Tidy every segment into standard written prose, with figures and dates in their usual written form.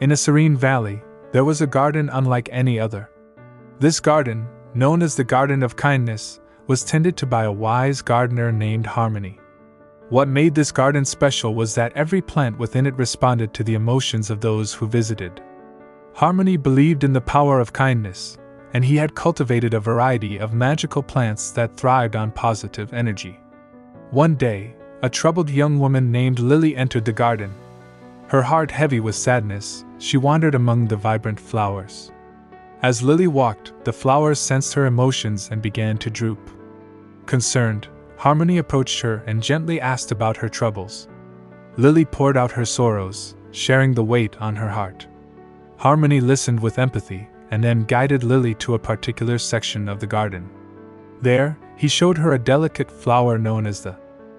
In a serene valley, there was a garden unlike any other. This garden, known as the Garden of Kindness, was tended to by a wise gardener named Harmony. What made this garden special was that every plant within it responded to the emotions of those who visited. Harmony believed in the power of kindness, and he had cultivated a variety of magical plants that thrived on positive energy. One day, a troubled young woman named Lily entered the garden. Her heart heavy with sadness, she wandered among the vibrant flowers. As Lily walked, the flowers sensed her emotions and began to droop. Concerned, Harmony approached her and gently asked about her troubles. Lily poured out her sorrows, sharing the weight on her heart. Harmony listened with empathy and then guided Lily to a particular section of the garden. There, he showed her a delicate flower known as the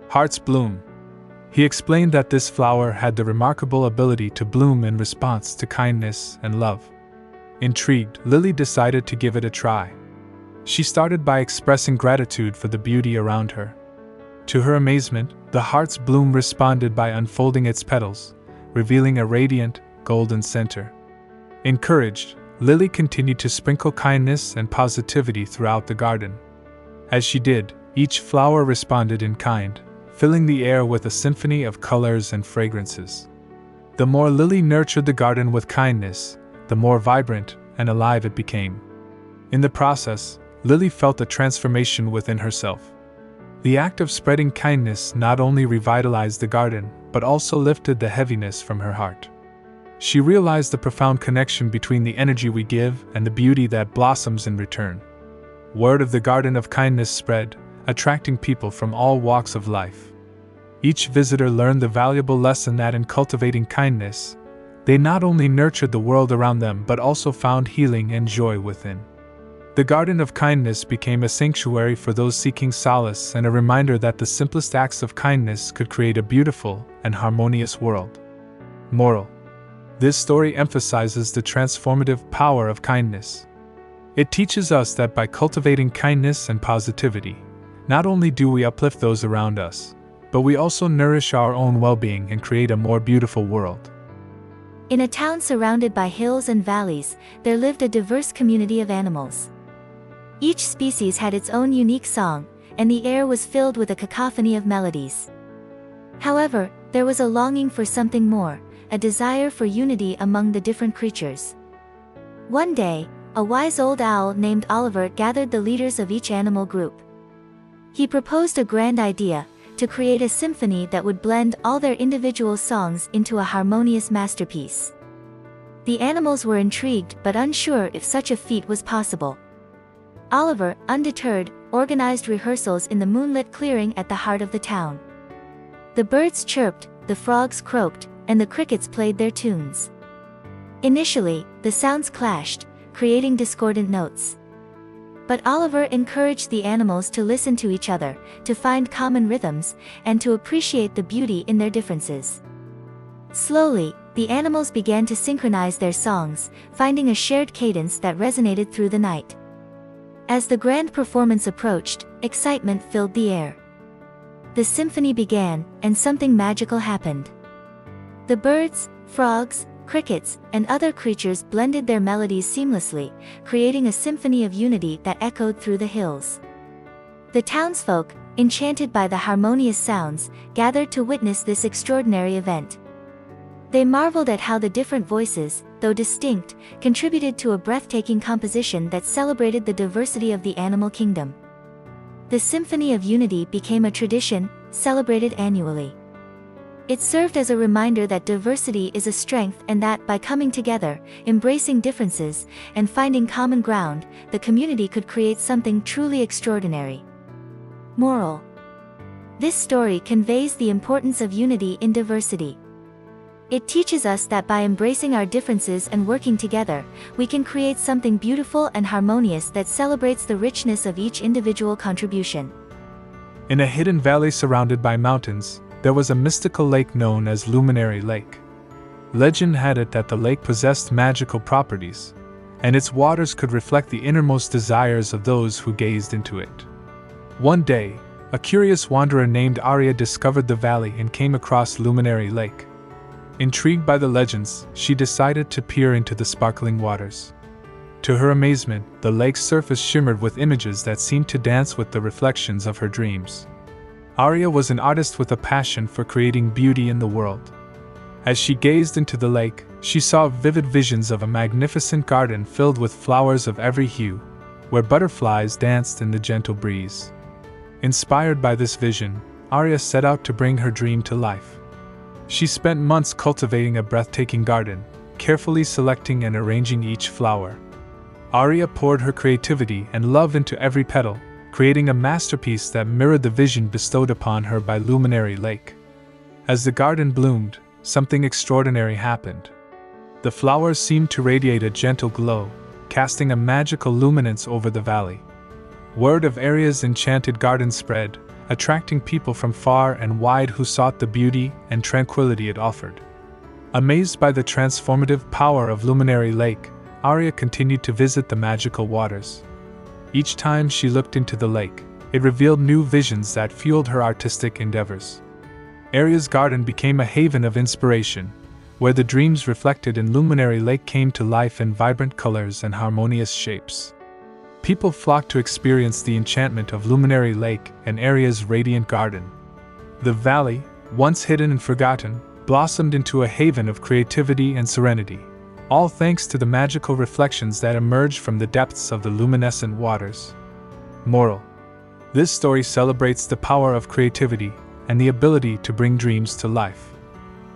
heart's bloom. He explained that this flower had the remarkable ability to bloom in response to kindness and love. Intrigued, Lily decided to give it a try. She started by expressing gratitude for the beauty around her. To her amazement, the heart's bloom responded by unfolding its petals, revealing a radiant, golden center. Encouraged, Lily continued to sprinkle kindness and positivity throughout the garden. As she did, each flower responded in kind, filling the air with a symphony of colors and fragrances. The more Lily nurtured the garden with kindness, the more vibrant and alive it became. In the process, Lily felt a transformation within herself. The act of spreading kindness not only revitalized the garden, but also lifted the heaviness from her heart. She realized the profound connection between the energy we give and the beauty that blossoms in return. Word of the Garden of Kindness spread, attracting people from all walks of life. Each visitor learned the valuable lesson that in cultivating kindness, they not only nurtured the world around them but also found healing and joy within. The Garden of Kindness became a sanctuary for those seeking solace and a reminder that the simplest acts of kindness could create a beautiful and harmonious world. Moral: this story emphasizes the transformative power of kindness. It teaches us that by cultivating kindness and positivity, not only do we uplift those around us, but we also nourish our own well-being and create a more beautiful world. In a town surrounded by hills and valleys, there lived a diverse community of animals. Each species had its own unique song, and the air was filled with a cacophony of melodies. However, there was a longing for something more, a desire for unity among the different creatures. One day, a wise old owl named Oliver gathered the leaders of each animal group. He proposed a grand idea: to create a symphony that would blend all their individual songs into a harmonious masterpiece. The animals were intrigued but unsure if such a feat was possible. Oliver, undeterred, organized rehearsals in the moonlit clearing at the heart of the town. The birds chirped, the frogs croaked, and the crickets played their tunes. Initially, the sounds clashed, creating discordant notes. But Oliver encouraged the animals to listen to each other, to find common rhythms, and to appreciate the beauty in their differences. Slowly, the animals began to synchronize their songs, finding a shared cadence that resonated through the night. As the grand performance approached, excitement filled the air. The symphony began, and something magical happened. The birds, frogs, crickets, and other creatures blended their melodies seamlessly, creating a symphony of unity that echoed through the hills. The townsfolk, enchanted by the harmonious sounds, gathered to witness this extraordinary event. They marveled at how the different voices, though distinct, contributed to a breathtaking composition that celebrated the diversity of the animal kingdom. The Symphony of Unity became a tradition, celebrated annually. It served as a reminder that diversity is a strength and that by coming together, embracing differences, and finding common ground, the community could create something truly extraordinary. Moral: this story conveys the importance of unity in diversity. It teaches us that by embracing our differences and working together, we can create something beautiful and harmonious that celebrates the richness of each individual contribution. In a hidden valley surrounded by mountains, there was a mystical lake known as Luminary Lake. Legend had it that the lake possessed magical properties, and its waters could reflect the innermost desires of those who gazed into it. One day, a curious wanderer named Arya discovered the valley and came across Luminary Lake. Intrigued by the legends, she decided to peer into the sparkling waters. To her amazement, the lake's surface shimmered with images that seemed to dance with the reflections of her dreams. Arya was an artist with a passion for creating beauty in the world. As she gazed into the lake, she saw vivid visions of a magnificent garden filled with flowers of every hue, where butterflies danced in the gentle breeze. Inspired by this vision, Arya set out to bring her dream to life. She spent months cultivating a breathtaking garden, carefully selecting and arranging each flower. Arya poured her creativity and love into every petal, creating a masterpiece that mirrored the vision bestowed upon her by Luminary Lake. As the garden bloomed, something extraordinary happened. The flowers seemed to radiate a gentle glow, casting a magical luminance over the valley. Word of Arya's enchanted garden spread, attracting people from far and wide who sought the beauty and tranquility it offered. Amazed by the transformative power of Luminary Lake, Arya continued to visit the magical waters. Each time she looked into the lake, it revealed new visions that fueled her artistic endeavors. Arya's garden became a haven of inspiration, where the dreams reflected in Luminary Lake came to life in vibrant colors and harmonious shapes. People flocked to experience the enchantment of Luminary Lake and Arya's radiant garden. The valley, once hidden and forgotten, blossomed into a haven of creativity and serenity, all thanks to the magical reflections that emerged from the depths of the luminescent waters. Moral: this story celebrates the power of creativity and the ability to bring dreams to life.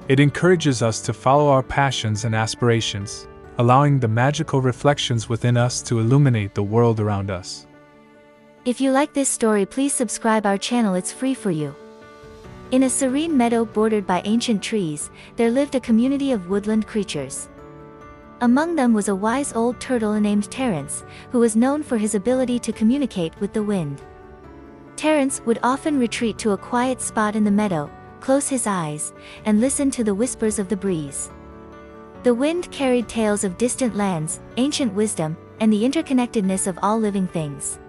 It encourages us to follow our passions and aspirations, allowing the magical reflections within us to illuminate the world around us. If you like this story, please subscribe our channel, it's free for you. In a serene meadow bordered by ancient trees, there lived a community of woodland creatures. Among them was a wise old turtle named Terence, who was known for his ability to communicate with the wind. Terence would often retreat to a quiet spot in the meadow, close his eyes, and listen to the whispers of the breeze. The wind carried tales of distant lands, ancient wisdom, and the interconnectedness of all living things.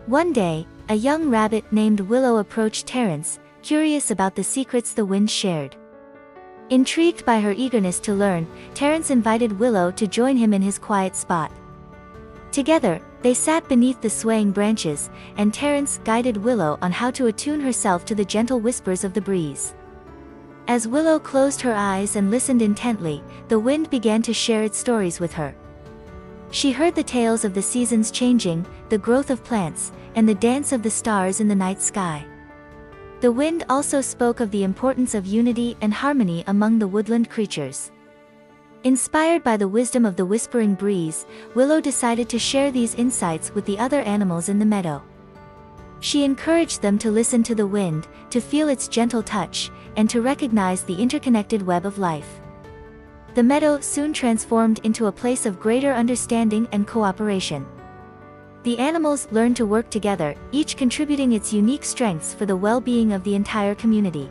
One day, a young rabbit named Willow approached Terence, curious about the secrets the wind shared. Intrigued by her eagerness to learn, Terence invited Willow to join him in his quiet spot. Together, they sat beneath the swaying branches, and Terence guided Willow on how to attune herself to the gentle whispers of the breeze. As Willow closed her eyes and listened intently, the wind began to share its stories with her. She heard the tales of the seasons changing, the growth of plants, and the dance of the stars in the night sky. The wind also spoke of the importance of unity and harmony among the woodland creatures. Inspired by the wisdom of the whispering breeze, Willow decided to share these insights with the other animals in the meadow. She encouraged them to listen to the wind, to feel its gentle touch, and to recognize the interconnected web of life. The meadow soon transformed into a place of greater understanding and cooperation. The animals learned to work together, each contributing its unique strengths for the well-being of the entire community.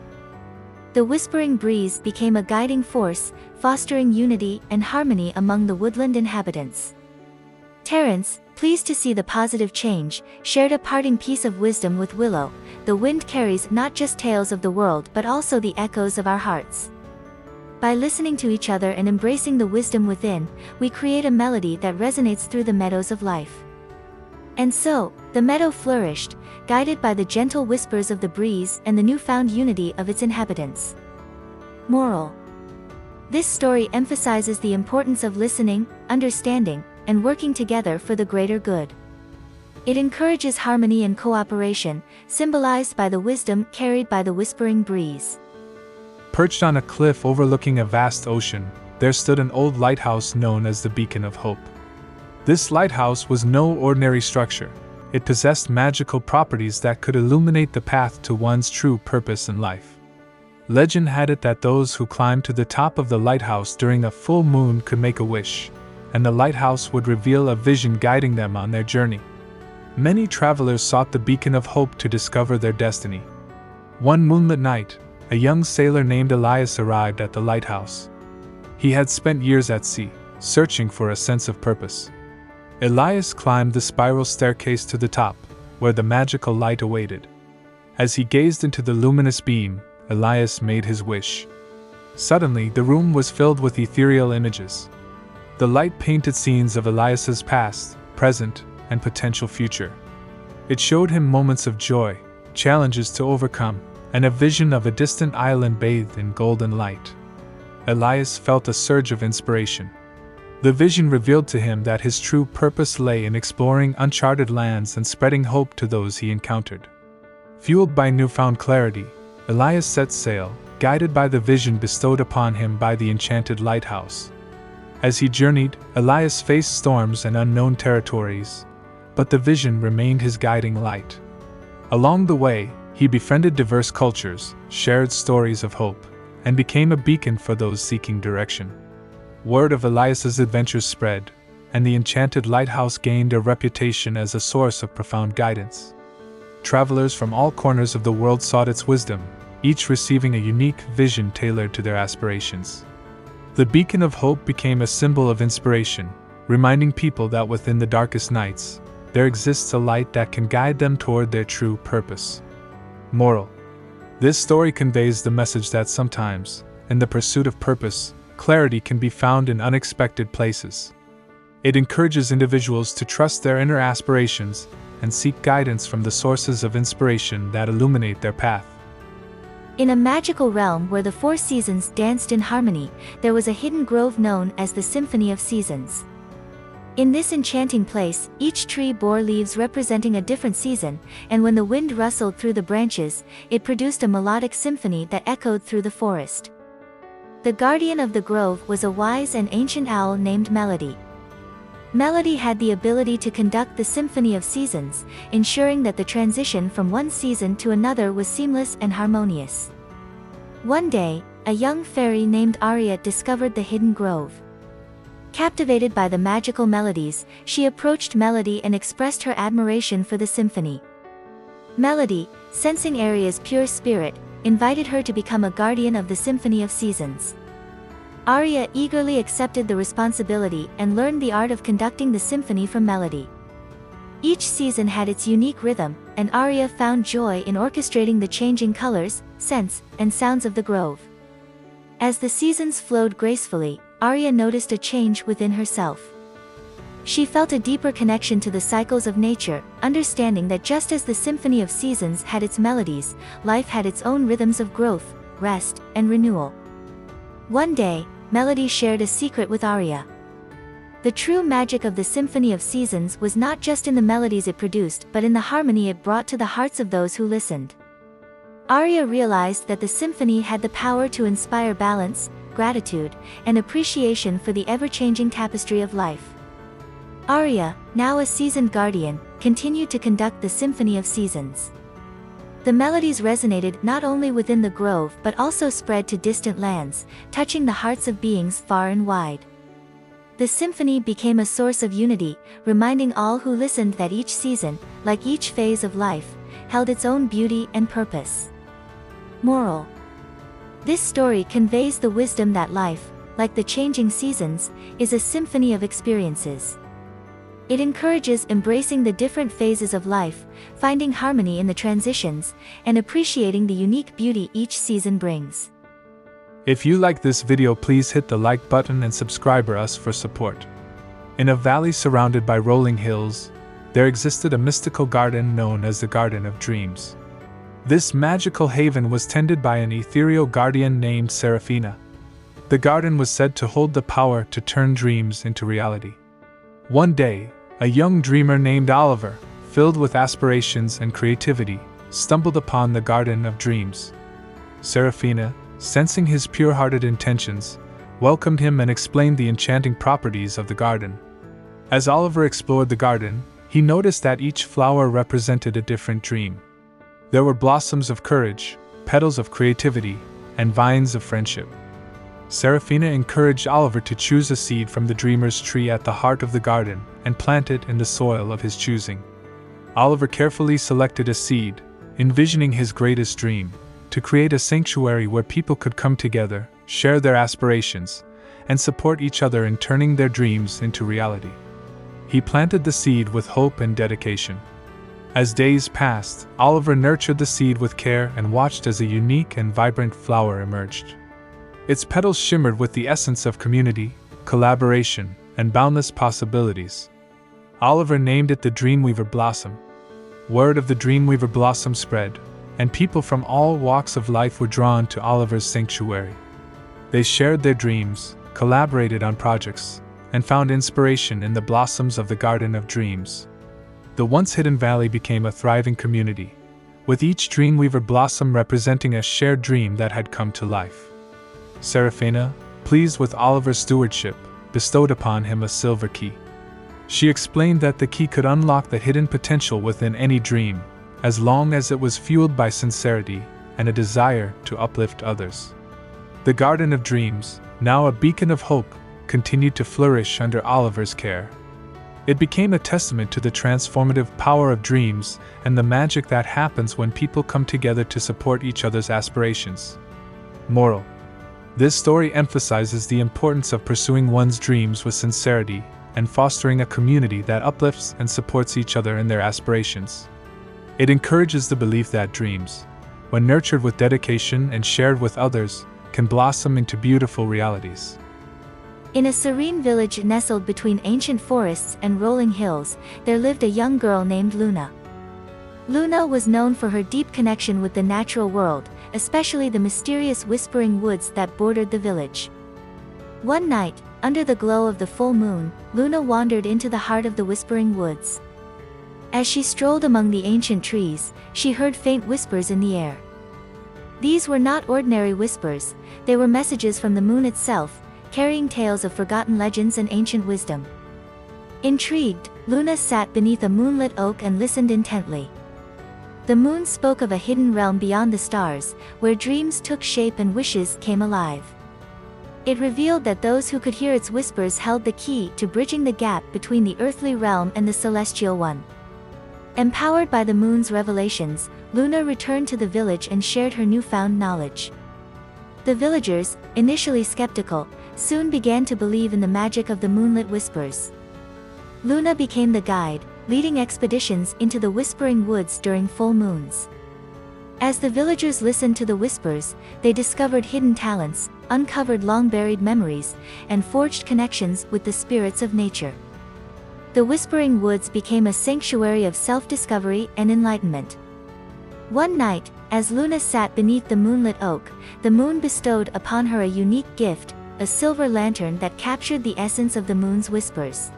The whispering breeze became a guiding force, fostering unity and harmony among the woodland inhabitants. Terence, pleased to see the positive change, shared a parting piece of wisdom with Willow: the wind carries not just tales of the world but also the echoes of our hearts. By listening to each other and embracing the wisdom within, we create a melody that resonates through the meadows of life. And so, the meadow flourished, guided by the gentle whispers of the breeze and the newfound unity of its inhabitants. Moral: this story emphasizes the importance of listening, understanding, and working together for the greater good. It encourages harmony and cooperation, symbolized by the wisdom carried by the whispering breeze. Perched on a cliff overlooking a vast ocean, there stood an old lighthouse known as the Beacon of Hope. This lighthouse was no ordinary structure. It possessed magical properties that could illuminate the path to one's true purpose in life. Legend had it that those who climbed to the top of the lighthouse during a full moon could make a wish, and the lighthouse would reveal a vision guiding them on their journey. Many travelers sought the Beacon of Hope to discover their destiny. One moonlit night, a young sailor named Elias arrived at the lighthouse. He had spent years at sea, searching for a sense of purpose. Elias climbed the spiral staircase to the top, where the magical light awaited. As he gazed into the luminous beam, Elias made his wish. Suddenly, the room was filled with ethereal images. The light painted scenes of Elias's past, present, and potential future. It showed him moments of joy, challenges to overcome, and a vision of a distant island bathed in golden light. Elias felt a surge of inspiration. The vision revealed to him that his true purpose lay in exploring uncharted lands and spreading hope to those he encountered. Fueled by newfound clarity, Elias set sail, guided by the vision bestowed upon him by the enchanted lighthouse. As he journeyed, Elias faced storms and unknown territories, but the vision remained his guiding light. Along the way, he befriended diverse cultures, shared stories of hope, and became a beacon for those seeking direction. Word of Elias's adventures spread, and the enchanted lighthouse gained a reputation as a source of profound guidance. Travelers from all corners of the world sought its wisdom, each receiving a unique vision tailored to their aspirations. The beacon of hope became a symbol of inspiration, reminding people that within the darkest nights, there exists a light that can guide them toward their true purpose. Moral: this story conveys the message that sometimes, in the pursuit of purpose, clarity can be found in unexpected places. It encourages individuals to trust their inner aspirations and seek guidance from the sources of inspiration that illuminate their path. In a magical realm where the 4 seasons danced in harmony, there was a hidden grove known as the Symphony of Seasons. In this enchanting place, each tree bore leaves representing a different season, and when the wind rustled through the branches, it produced a melodic symphony that echoed through the forest. The guardian of the grove was a wise and ancient owl named Melody. Melody had the ability to conduct the Symphony of Seasons, ensuring that the transition from one season to another was seamless and harmonious. One day, a young fairy named Arya discovered the hidden grove. Captivated by the magical melodies, she approached Melody and expressed her admiration for the symphony. Melody, sensing Arya's pure spirit, invited her to become a guardian of the Symphony of Seasons. Arya eagerly accepted the responsibility and learned the art of conducting the symphony from Melody. Each season had its unique rhythm, and Arya found joy in orchestrating the changing colors, scents, and sounds of the grove. As the seasons flowed gracefully, Arya noticed a change within herself. She felt a deeper connection to the cycles of nature, understanding that just as the Symphony of Seasons had its melodies, life had its own rhythms of growth, rest, and renewal. One day, Melody shared a secret with Arya. The true magic of the Symphony of Seasons was not just in the melodies it produced but in the harmony it brought to the hearts of those who listened. Arya realized that the symphony had the power to inspire balance, gratitude, and appreciation for the ever-changing tapestry of life. Arya, now a seasoned guardian, continued to conduct the Symphony of Seasons. The melodies resonated not only within the grove but also spread to distant lands, touching the hearts of beings far and wide. The symphony became a source of unity, reminding all who listened that each season, like each phase of life, held its own beauty and purpose. Moral: this story conveys the wisdom that life, like the changing seasons, is a symphony of experiences. It encourages embracing the different phases of life, finding harmony in the transitions, and appreciating the unique beauty each season brings. If you like this video, please hit the like button and subscribe us for support. In a valley surrounded by rolling hills, there existed a mystical garden known as the Garden of Dreams. This magical haven was tended by an ethereal guardian named Seraphina. The garden was said to hold the power to turn dreams into reality. One day, a young dreamer named Oliver, filled with aspirations and creativity, stumbled upon the Garden of Dreams. Seraphina, sensing his pure-hearted intentions, welcomed him and explained the enchanting properties of the garden. As Oliver explored the garden, he noticed that each flower represented a different dream. There were blossoms of courage, petals of creativity, and vines of friendship. Seraphina encouraged Oliver to choose a seed from the dreamer's tree at the heart of the garden and plant it in the soil of his choosing. Oliver carefully selected a seed, envisioning his greatest dream, to create a sanctuary where people could come together, share their aspirations, and support each other in turning their dreams into reality. He planted the seed with hope and dedication. As days passed, Oliver nurtured the seed with care and watched as a unique and vibrant flower emerged. Its petals shimmered with the essence of community, collaboration, and boundless possibilities. Oliver named it the Dreamweaver Blossom. Word of the Dreamweaver Blossom spread, and people from all walks of life were drawn to Oliver's sanctuary. They shared their dreams, collaborated on projects, and found inspiration in the blossoms of the Garden of Dreams. The once hidden valley became a thriving community, with each Dreamweaver blossom representing a shared dream that had come to life. Seraphina, pleased with Oliver's stewardship, bestowed upon him a silver key. She explained that the key could unlock the hidden potential within any dream, as long as it was fueled by sincerity and a desire to uplift others. The Garden of Dreams, now a beacon of hope, continued to flourish under Oliver's care. It became a testament to the transformative power of dreams and the magic that happens when people come together to support each other's aspirations. Moral: this story emphasizes the importance of pursuing one's dreams with sincerity and fostering a community that uplifts and supports each other in their aspirations. It encourages the belief that dreams, when nurtured with dedication and shared with others, can blossom into beautiful realities. In a serene village nestled between ancient forests and rolling hills, there lived a young girl named Luna. Luna was known for her deep connection with the natural world, especially the mysterious whispering woods that bordered the village. One night, under the glow of the full moon, Luna wandered into the heart of the whispering woods. As she strolled among the ancient trees, she heard faint whispers in the air. These were not ordinary whispers, they were messages from the moon itself, carrying tales of forgotten legends and ancient wisdom. Intrigued, Luna sat beneath a moonlit oak and listened intently. The moon spoke of a hidden realm beyond the stars, where dreams took shape and wishes came alive. It revealed that those who could hear its whispers held the key to bridging the gap between the earthly realm and the celestial one. Empowered by the moon's revelations, Luna returned to the village and shared her newfound knowledge. The villagers, initially skeptical, soon began to believe in the magic of the moonlit whispers. Luna became the guide, leading expeditions into the whispering woods during full moons. As the villagers listened to the whispers, they discovered hidden talents, uncovered long-buried memories, and forged connections with the spirits of nature. The whispering woods became a sanctuary of self-discovery and enlightenment. One night, as Luna sat beneath the moonlit oak, the moon bestowed upon her a unique gift, a silver lantern that captured the essence of the moon's whispers.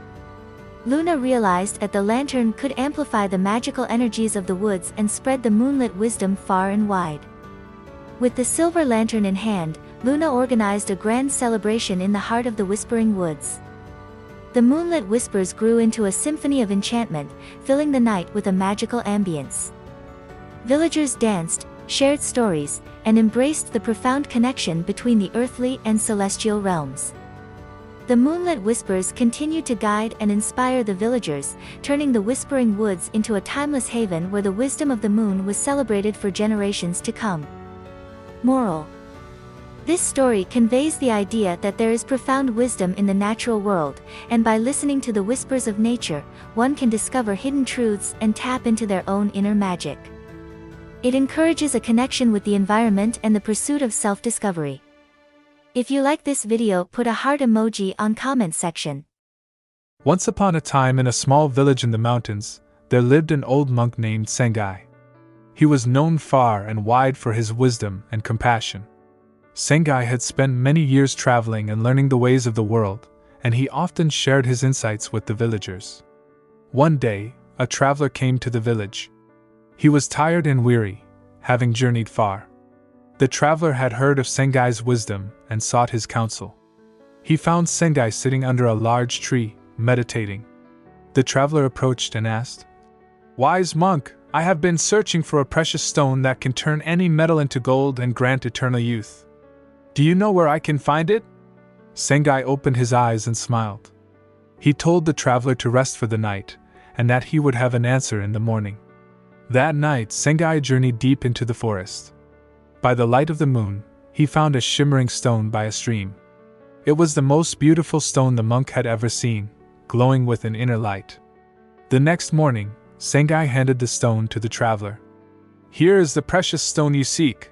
Luna realized that the lantern could amplify the magical energies of the woods and spread the moonlit wisdom far and wide. With the silver lantern in hand, Luna organized a grand celebration in the heart of the whispering woods. The moonlit whispers grew into a symphony of enchantment, filling the night with a magical ambience. Villagers danced, shared stories, and embraced the profound connection between the earthly and celestial realms. The moonlit whispers continued to guide and inspire the villagers, turning the whispering woods into a timeless haven where the wisdom of the moon was celebrated for generations to come. Moral: this story conveys the idea that there is profound wisdom in the natural world, and by listening to the whispers of nature, one can discover hidden truths and tap into their own inner magic. It encourages a connection with the environment and the pursuit of self-discovery. If you like this video, put a heart emoji on comment section. Once upon a time in a small village in the mountains, there lived an old monk named Sengai. He was known far and wide for his wisdom and compassion. Sengai had spent many years traveling and learning the ways of the world, and he often shared his insights with the villagers. One day, a traveler came to the village. He was tired and weary, having journeyed far. The traveler had heard of Sengai's wisdom and sought his counsel. He found Sengai sitting under a large tree, meditating. The traveler approached and asked, "Wise monk, I have been searching for a precious stone that can turn any metal into gold and grant eternal youth. Do you know where I can find it?" Sengai opened his eyes and smiled. He told the traveler to rest for the night, and that he would have an answer in the morning. That night, Sengai journeyed deep into the forest. By the light of the moon, he found a shimmering stone by a stream. It was the most beautiful stone the monk had ever seen, glowing with an inner light. The next morning, Sengai handed the stone to the traveler. "Here is the precious stone you seek,"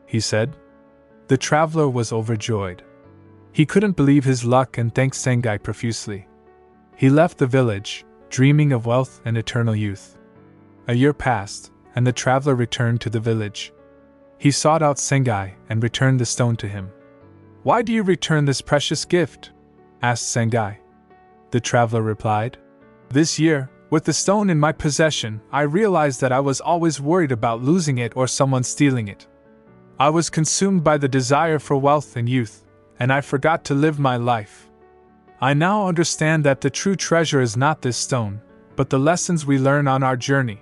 he said. The traveler was overjoyed. He couldn't believe his luck and thanked Sengai profusely. He left the village, dreaming of wealth and eternal youth. A year passed, and the traveler returned to the village. He sought out Sengai and returned the stone to him. "Why do you return this precious gift?" asked Sengai. The traveler replied, "This year, with the stone in my possession, I realized that I was always worried about losing it or someone stealing it. I was consumed by the desire for wealth and youth, and I forgot to live my life. I now understand that the true treasure is not this stone, but the lessons we learn on our journey.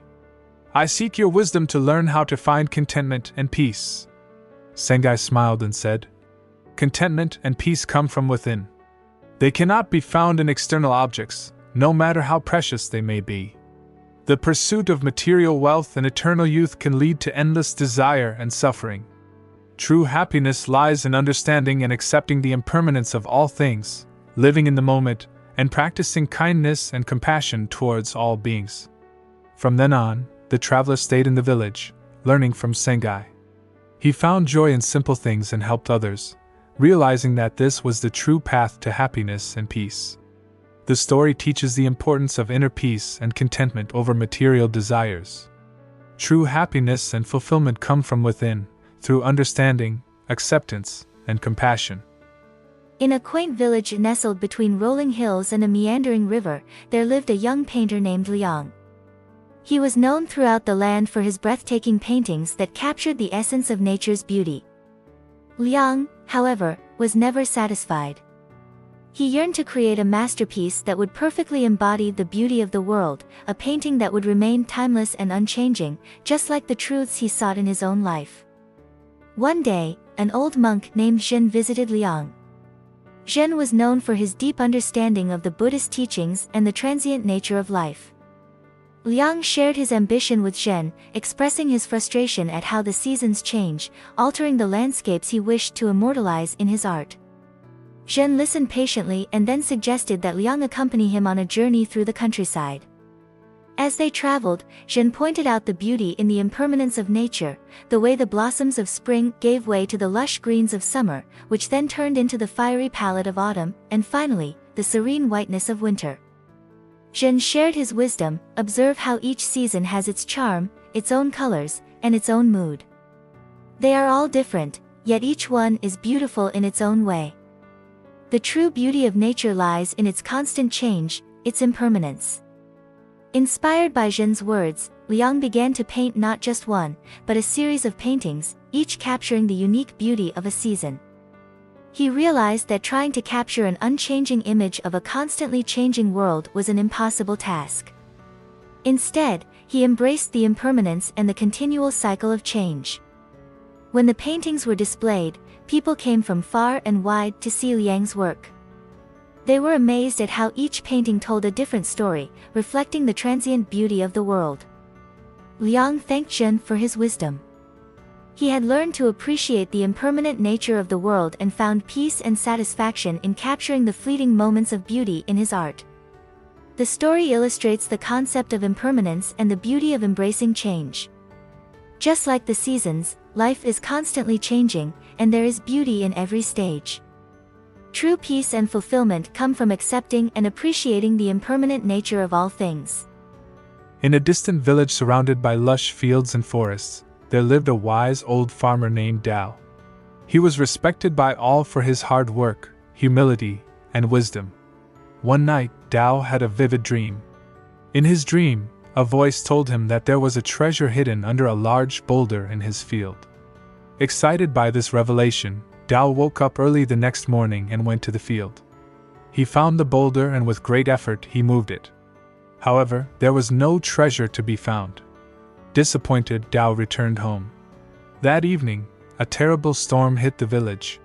I seek your wisdom to learn how to find contentment and peace." Sengai smiled and said, "Contentment and peace come from within. They cannot be found in external objects, no matter how precious they may be. The pursuit of material wealth and eternal youth can lead to endless desire and suffering. True happiness lies in understanding and accepting the impermanence of all things, living in the moment, and practicing kindness and compassion towards all beings." From then on, the traveler stayed in the village, learning from Sengai. He found joy in simple things and helped others, realizing that this was the true path to happiness and peace. The story teaches the importance of inner peace and contentment over material desires. True happiness and fulfillment come from within, through understanding, acceptance, and compassion. In a quaint village nestled between rolling hills and a meandering river, there lived a young painter named Liang. He was known throughout the land for his breathtaking paintings that captured the essence of nature's beauty. Liang, however, was never satisfied. He yearned to create a masterpiece that would perfectly embody the beauty of the world, a painting that would remain timeless and unchanging, just like the truths he sought in his own life. One day, an old monk named Zhen visited Liang. Zhen was known for his deep understanding of the Buddhist teachings and the transient nature of life. Liang shared his ambition with Zhen, expressing his frustration at how the seasons change, altering the landscapes he wished to immortalize in his art. Zhen listened patiently and then suggested that Liang accompany him on a journey through the countryside. As they traveled, Zhen pointed out the beauty in the impermanence of nature, the way the blossoms of spring gave way to the lush greens of summer, which then turned into the fiery palette of autumn, and finally, the serene whiteness of winter. Zhen shared his wisdom: observe how each season has its charm, its own colors, and its own mood. They are all different, yet each one is beautiful in its own way. The true beauty of nature lies in its constant change, its impermanence. Inspired by Zhen's words, Liang began to paint not just one, but a series of paintings, each capturing the unique beauty of a season. He realized that trying to capture an unchanging image of a constantly changing world was an impossible task. Instead, he embraced the impermanence and the continual cycle of change. When the paintings were displayed, people came from far and wide to see Liang's work. They were amazed at how each painting told a different story, reflecting the transient beauty of the world. Liang thanked Zhen for his wisdom. He had learned to appreciate the impermanent nature of the world and found peace and satisfaction in capturing the fleeting moments of beauty in his art. The story illustrates the concept of impermanence and the beauty of embracing change. Just like the seasons, life is constantly changing, and there is beauty in every stage. True peace and fulfillment come from accepting and appreciating the impermanent nature of all things. In a distant village surrounded by lush fields and forests, there lived a wise old farmer named Dao. He was respected by all for his hard work, humility, and wisdom. One night, Dao had a vivid dream. In his dream, a voice told him that there was a treasure hidden under a large boulder in his field. Excited by this revelation, Dao woke up early the next morning and went to the field. He found the boulder and with great effort he moved it. However, there was no treasure to be found. Disappointed, Dao returned home. That evening, a terrible storm hit the village.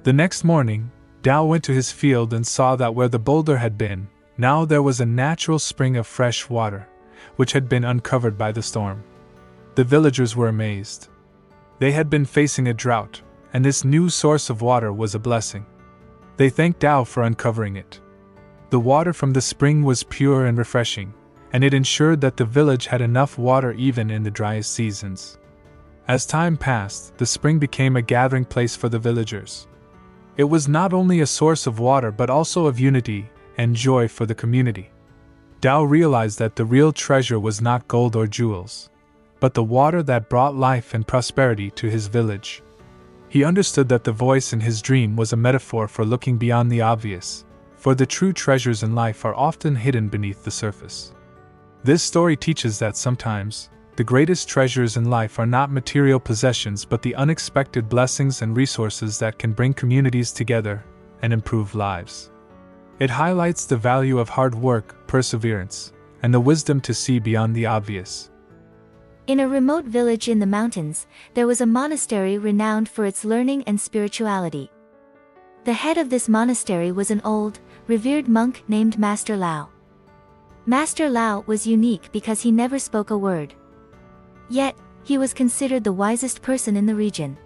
The next morning, Dao went to his field and saw that where the boulder had been, now there was a natural spring of fresh water, which had been uncovered by the storm. The villagers were amazed. They had been facing a drought, and this new source of water was a blessing. They thanked Dao for uncovering it. The water from the spring was pure and refreshing, and it ensured that the village had enough water even in the driest seasons. As time passed, the spring became a gathering place for the villagers. It was not only a source of water but also of unity and joy for the community. Dao realized that the real treasure was not gold or jewels, but the water that brought life and prosperity to his village. He understood that the voice in his dream was a metaphor for looking beyond the obvious, for the true treasures in life are often hidden beneath the surface. This story teaches that sometimes, the greatest treasures in life are not material possessions but the unexpected blessings and resources that can bring communities together and improve lives. It highlights the value of hard work, perseverance, and the wisdom to see beyond the obvious. In a remote village in the mountains, there was a monastery renowned for its learning and spirituality. The head of this monastery was an old, revered monk named Master Lao. Master Lao was unique because he never spoke a word. Yet, he was considered the wisest person in the region.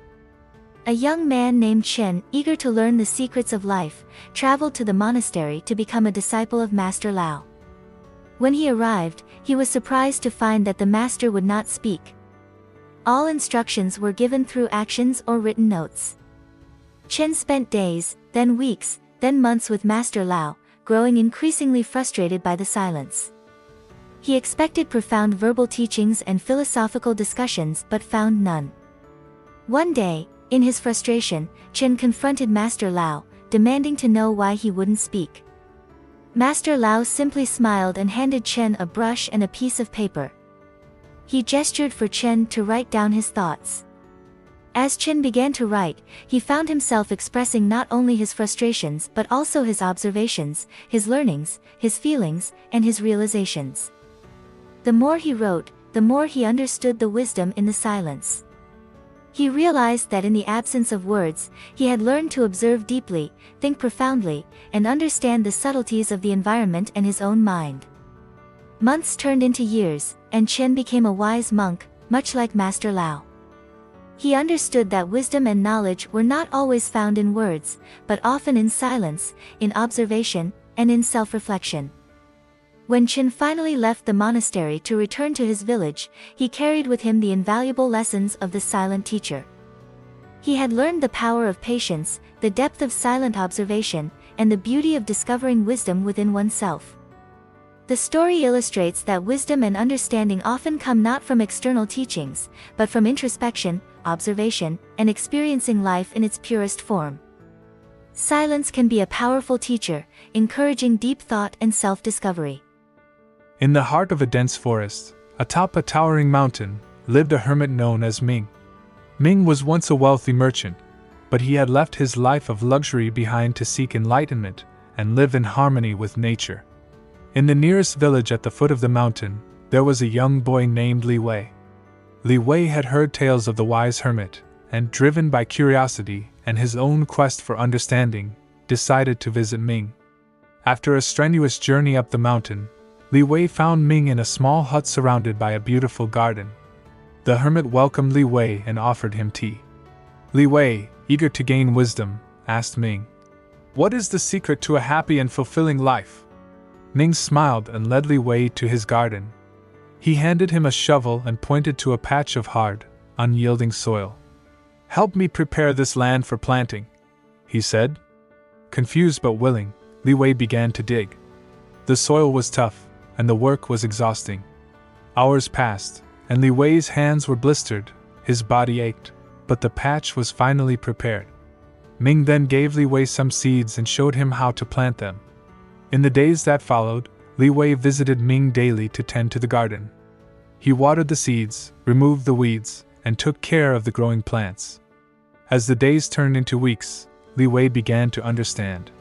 A young man named Chen, eager to learn the secrets of life, traveled to the monastery to become a disciple of Master Lao. When he arrived, he was surprised to find that the master would not speak. All instructions were given through actions or written notes. Chen spent days, then weeks, then months with Master Lao, growing increasingly frustrated by the silence. He expected profound verbal teachings and philosophical discussions but found none. One day, in his frustration, Chen confronted Master Lao, demanding to know why he wouldn't speak. Master Lao simply smiled and handed Chen a brush and a piece of paper. He gestured for Chen to write down his thoughts. As Chen began to write, he found himself expressing not only his frustrations but also his observations, his learnings, his feelings, and his realizations. The more he wrote, the more he understood the wisdom in the silence. He realized that in the absence of words, he had learned to observe deeply, think profoundly, and understand the subtleties of the environment and his own mind. Months turned into years, and Chen became a wise monk, much like Master Lao. He understood that wisdom and knowledge were not always found in words, but often in silence, in observation, and in self-reflection. When Chen finally left the monastery to return to his village, he carried with him the invaluable lessons of the silent teacher. He had learned the power of patience, the depth of silent observation, and the beauty of discovering wisdom within oneself. The story illustrates that wisdom and understanding often come not from external teachings, but from introspection, observation, and experiencing life in its purest form. Silence can be a powerful teacher, encouraging deep thought and self-discovery. In the heart of a dense forest, atop a towering mountain, lived a hermit known as Ming. Ming was once a wealthy merchant, but he had left his life of luxury behind to seek enlightenment and live in harmony with nature. In the nearest village at the foot of the mountain, there was a young boy named Li Wei. Li Wei had heard tales of the wise hermit, and driven by curiosity and his own quest for understanding, decided to visit Ming. After a strenuous journey up the mountain, Li Wei found Ming in a small hut surrounded by a beautiful garden. The hermit welcomed Li Wei and offered him tea. Li Wei, eager to gain wisdom, asked Ming, "What is the secret to a happy and fulfilling life?" Ming smiled and led Li Wei to his garden. He handed him a shovel and pointed to a patch of hard, unyielding soil. "Help me prepare this land for planting," he said. Confused but willing, Li Wei began to dig. The soil was tough, and the work was exhausting. Hours passed, and Li Wei's hands were blistered, his body ached, but the patch was finally prepared. Ming then gave Li Wei some seeds and showed him how to plant them. In the days that followed, Li Wei visited Ming daily to tend to the garden. He watered the seeds, removed the weeds, and took care of the growing plants. As the days turned into weeks, Li Wei began to understand.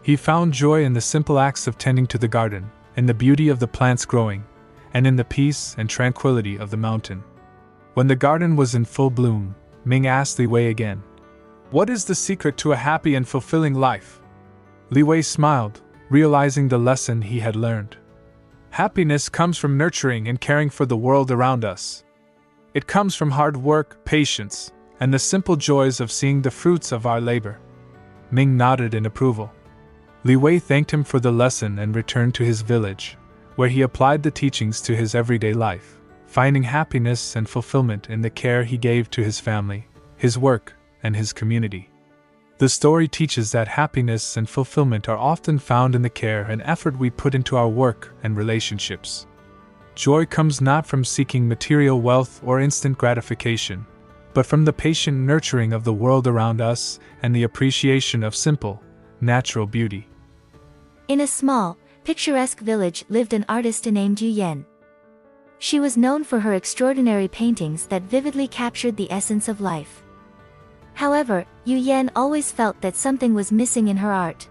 He found joy in the simple acts of tending to the garden, in the beauty of the plants growing, and in the peace and tranquility of the mountain. When the garden was in full bloom, Ming asked Li Wei again, "What is the secret to a happy and fulfilling life?" Li Wei smiled, realizing the lesson he had learned. Happiness comes from nurturing and caring for the world around us. It comes from hard work, patience, and the simple joys of seeing the fruits of our labor. Ming nodded in approval. Li Wei thanked him for the lesson and returned to his village, where he applied the teachings to his everyday life, finding happiness and fulfillment in the care he gave to his family, his work, and his community. The story teaches that happiness and fulfillment are often found in the care and effort we put into our work and relationships. Joy comes not from seeking material wealth or instant gratification, but from the patient nurturing of the world around us and the appreciation of simple, natural beauty. In a small, picturesque village lived an artist named Yu Yan. She was known for her extraordinary paintings that vividly captured the essence of life. However, Yu Yan always felt that something was missing in her art.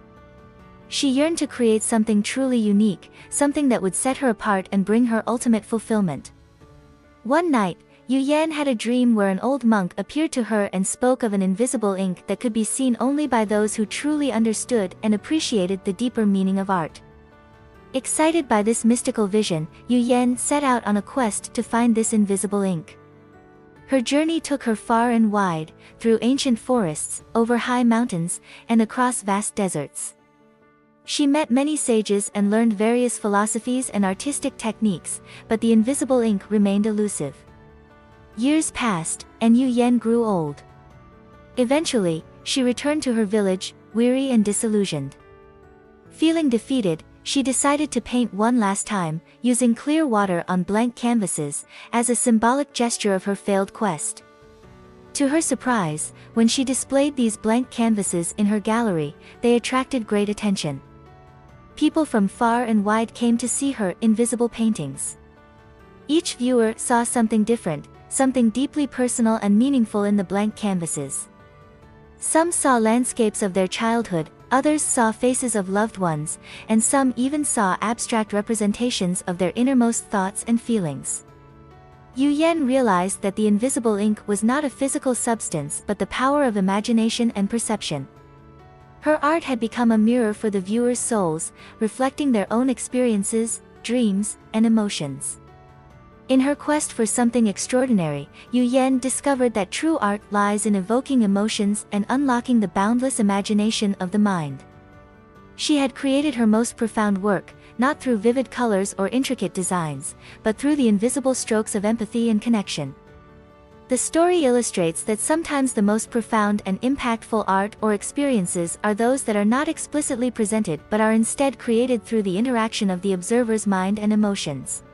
She yearned to create something truly unique, something that would set her apart and bring her ultimate fulfillment. One night, Yu Yan had a dream where an old monk appeared to her and spoke of an invisible ink that could be seen only by those who truly understood and appreciated the deeper meaning of art. Excited by this mystical vision, Yu Yan set out on a quest to find this invisible ink. Her journey took her far and wide, through ancient forests, over high mountains, and across vast deserts. She met many sages and learned various philosophies and artistic techniques, but the invisible ink remained elusive. Years passed, and Yu Yan grew old. Eventually, she returned to her village, weary and disillusioned. Feeling defeated, she decided to paint one last time, using clear water on blank canvases, as a symbolic gesture of her failed quest. To her surprise, when she displayed these blank canvases in her gallery, they attracted great attention. People from far and wide came to see her invisible paintings. Each viewer saw something different, something deeply personal and meaningful in the blank canvases. Some saw landscapes of their childhood, others saw faces of loved ones, and some even saw abstract representations of their innermost thoughts and feelings. Yu Yan realized that the invisible ink was not a physical substance but the power of imagination and perception. Her art had become a mirror for the viewers' souls, reflecting their own experiences, dreams, and emotions. In her quest for something extraordinary, Yu Yan discovered that true art lies in evoking emotions and unlocking the boundless imagination of the mind. She had created her most profound work, not through vivid colors or intricate designs, but through the invisible strokes of empathy and connection. The story illustrates that sometimes the most profound and impactful art or experiences are those that are not explicitly presented but are instead created through the interaction of the observer's mind and emotions.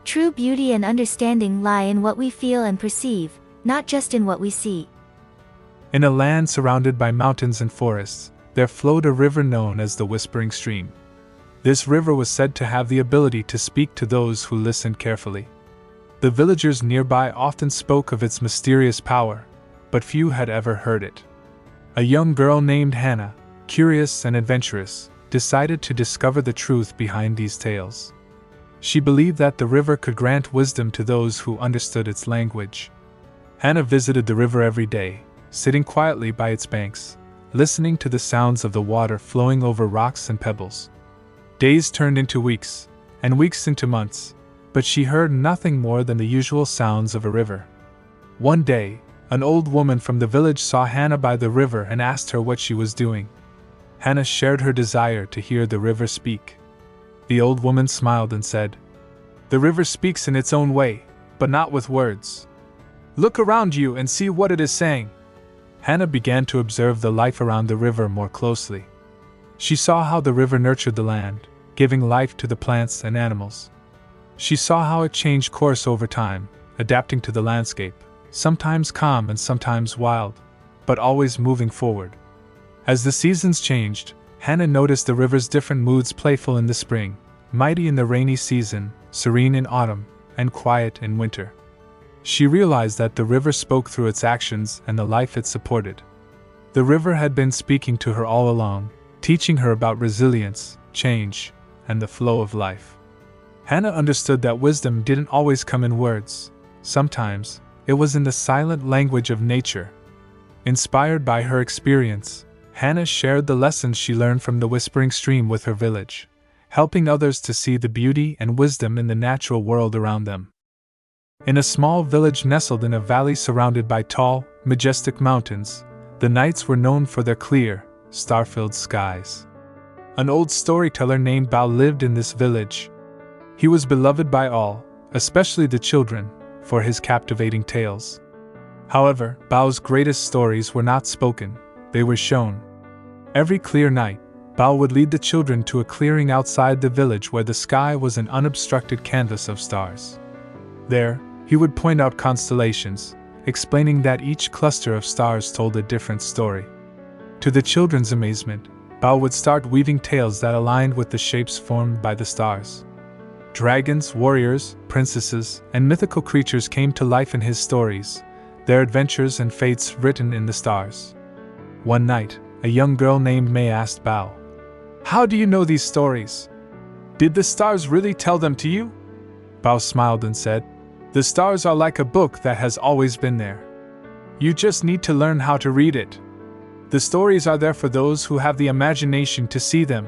True beauty and understanding lie in what we feel and perceive, not just in what we see. In a land surrounded by mountains and forests, there flowed a river known as the Whispering Stream. This river was said to have the ability to speak to those who listened carefully. The villagers nearby often spoke of its mysterious power, but few had ever heard it. A young girl named Hannah, curious and adventurous, decided to discover the truth behind these tales. She believed that the river could grant wisdom to those who understood its language. Hannah visited the river every day, sitting quietly by its banks, listening to the sounds of the water flowing over rocks and pebbles. Days turned into weeks, and weeks into months, but she heard nothing more than the usual sounds of a river. One day, an old woman from the village saw Hannah by the river and asked her what she was doing. Hannah shared her desire to hear the river speak. The old woman smiled and said, "The river speaks in its own way, but not with words. Look around you and see what it is saying." Hannah began to observe the life around the river more closely. She saw how the river nurtured the land, giving life to the plants and animals. She saw how it changed course over time, adapting to the landscape, sometimes calm and sometimes wild, but always moving forward. As the seasons changed, Hannah noticed the river's different moods: playful in the spring, mighty in the rainy season, serene in autumn, and quiet in winter. She realized that the river spoke through its actions and the life it supported. The river had been speaking to her all along, teaching her about resilience, change, and the flow of life. Hannah understood that wisdom didn't always come in words. Sometimes, it was in the silent language of nature. Inspired by her experience, Hannah shared the lessons she learned from the Whispering Stream with her village, helping others to see the beauty and wisdom in the natural world around them. In a small village nestled in a valley surrounded by tall, majestic mountains, the nights were known for their clear, star-filled skies. An old storyteller named Bao lived in this village. He was beloved by all, especially the children, for his captivating tales. However, Bao's greatest stories were not spoken, they were shown. Every clear night, Bao would lead the children to a clearing outside the village where the sky was an unobstructed canvas of stars. There, he would point out constellations, explaining that each cluster of stars told a different story. To the children's amazement, Bao would start weaving tales that aligned with the shapes formed by the stars. Dragons, warriors, princesses, and mythical creatures came to life in his stories, their adventures and fates written in the stars. One night, a young girl named Mei asked Bao, "How do you know these stories? Did the stars really tell them to you?" Bao smiled and said, "The stars are like a book that has always been there. You just need to learn how to read it. The stories are there for those who have the imagination to see them."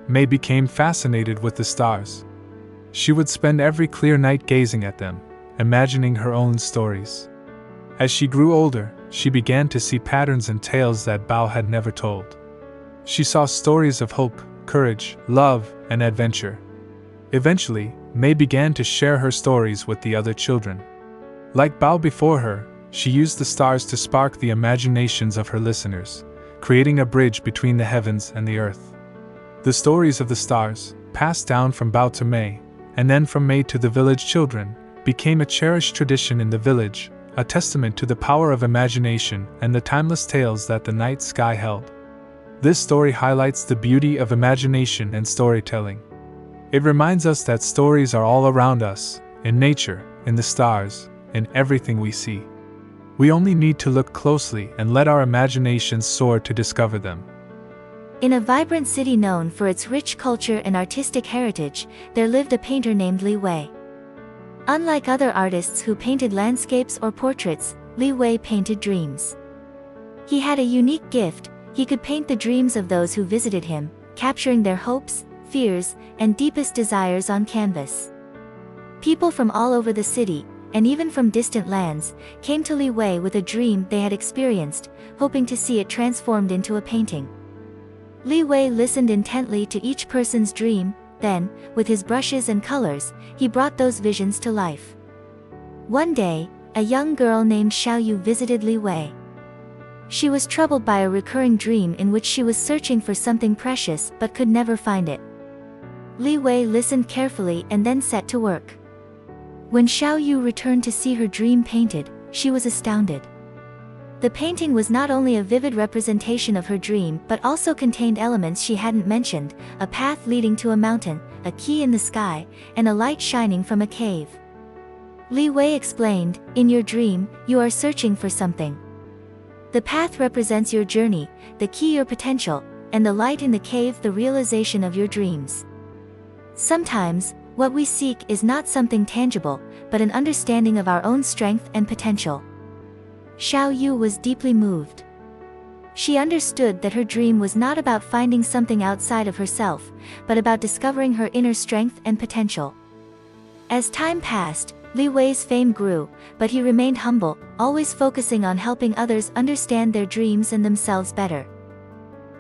Mei became fascinated with the stars. She would spend every clear night gazing at them, imagining her own stories. As she grew older, she began to see patterns and tales that Bao had never told. She saw stories of hope, courage, love, and adventure. Eventually, Mei began to share her stories with the other children. Like Bao before her, she used the stars to spark the imaginations of her listeners, creating a bridge between the heavens and the earth. The stories of the stars, passed down from Bao to Mei, and then from Mei to the village children, became a cherished tradition in the village, a testament to the power of imagination and the timeless tales that the night sky held. This story highlights the beauty of imagination and storytelling. It reminds us that stories are all around us, in nature, in the stars, in everything we see. We only need to look closely and let our imaginations soar to discover them. In a vibrant city known for its rich culture and artistic heritage, there lived a painter named Li Wei. Unlike other artists who painted landscapes or portraits, Li Wei painted dreams. He had a unique gift: he could paint the dreams of those who visited him, capturing their hopes, fears, and deepest desires on canvas. People from all over the city, and even from distant lands, came to Li Wei with a dream they had experienced, hoping to see it transformed into a painting. Li Wei listened intently to each person's dream, then, with his brushes and colors, he brought those visions to life. One day, a young girl named Xiaoyu visited Li Wei. She was troubled by a recurring dream in which she was searching for something precious but could never find it. Li Wei listened carefully and then set to work. When Xiaoyu returned to see her dream painted, she was astounded. The painting was not only a vivid representation of her dream but also contained elements she hadn't mentioned: a path leading to a mountain, a key in the sky, and a light shining from a cave. Li Wei explained, "In your dream, you are searching for something. The path represents your journey, the key your potential, and the light in the cave the realization of your dreams. Sometimes, what we seek is not something tangible, but an understanding of our own strength and potential." Xiaoyu was deeply moved. She understood that her dream was not about finding something outside of herself, but about discovering her inner strength and potential. As time passed, Li Wei's fame grew, but he remained humble, always focusing on helping others understand their dreams and themselves better.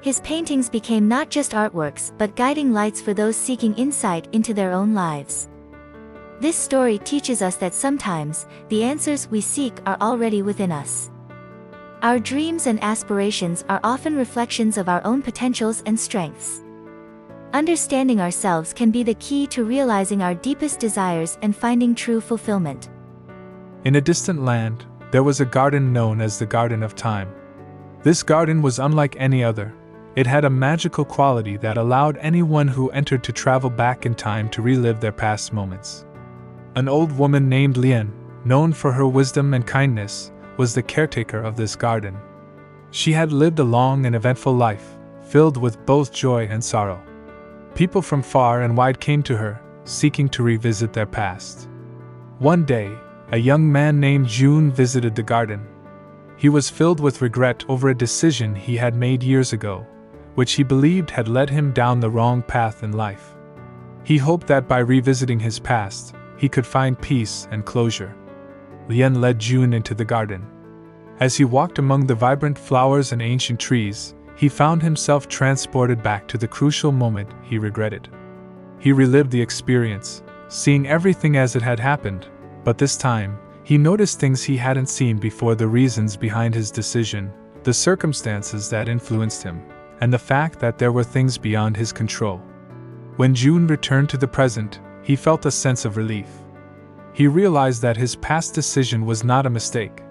His paintings became not just artworks but guiding lights for those seeking insight into their own lives. This story teaches us that sometimes, the answers we seek are already within us. Our dreams and aspirations are often reflections of our own potentials and strengths. Understanding ourselves can be the key to realizing our deepest desires and finding true fulfillment. In a distant land, there was a garden known as the Garden of Time. This garden was unlike any other. It had a magical quality that allowed anyone who entered to travel back in time to relive their past moments. An old woman named Lian, known for her wisdom and kindness, was the caretaker of this garden. She had lived a long and eventful life, filled with both joy and sorrow. People from far and wide came to her, seeking to revisit their past. One day, a young man named Jun visited the garden. He was filled with regret over a decision he had made years ago, which he believed had led him down the wrong path in life. He hoped that by revisiting his past, he could find peace and closure. Lian led Jun into the garden. As he walked among the vibrant flowers and ancient trees, he found himself transported back to the crucial moment he regretted. He relived the experience, seeing everything as it had happened, but this time, he noticed things he hadn't seen before: the reasons behind his decision, the circumstances that influenced him, and the fact that there were things beyond his control. When June returned to the present, he felt a sense of relief. He realized that his past decision was not a mistake,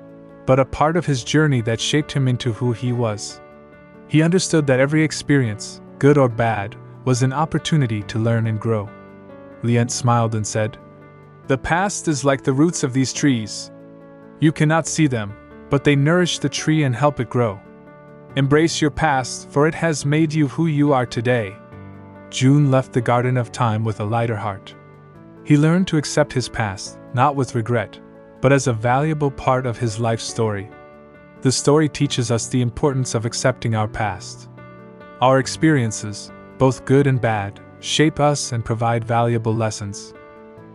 but a part of his journey that shaped him into who he was. He understood that every experience, good or bad, was an opportunity to learn and grow. Lien smiled and said, "The past is like the roots of these trees. You cannot see them, but they nourish the tree and help it grow. Embrace your past, for it has made you who you are today." June left the Garden of Time with a lighter heart. He learned to accept his past, not with regret, but as a valuable part of his life story. The story teaches us the importance of accepting our past. Our experiences, both good and bad, shape us and provide valuable lessons.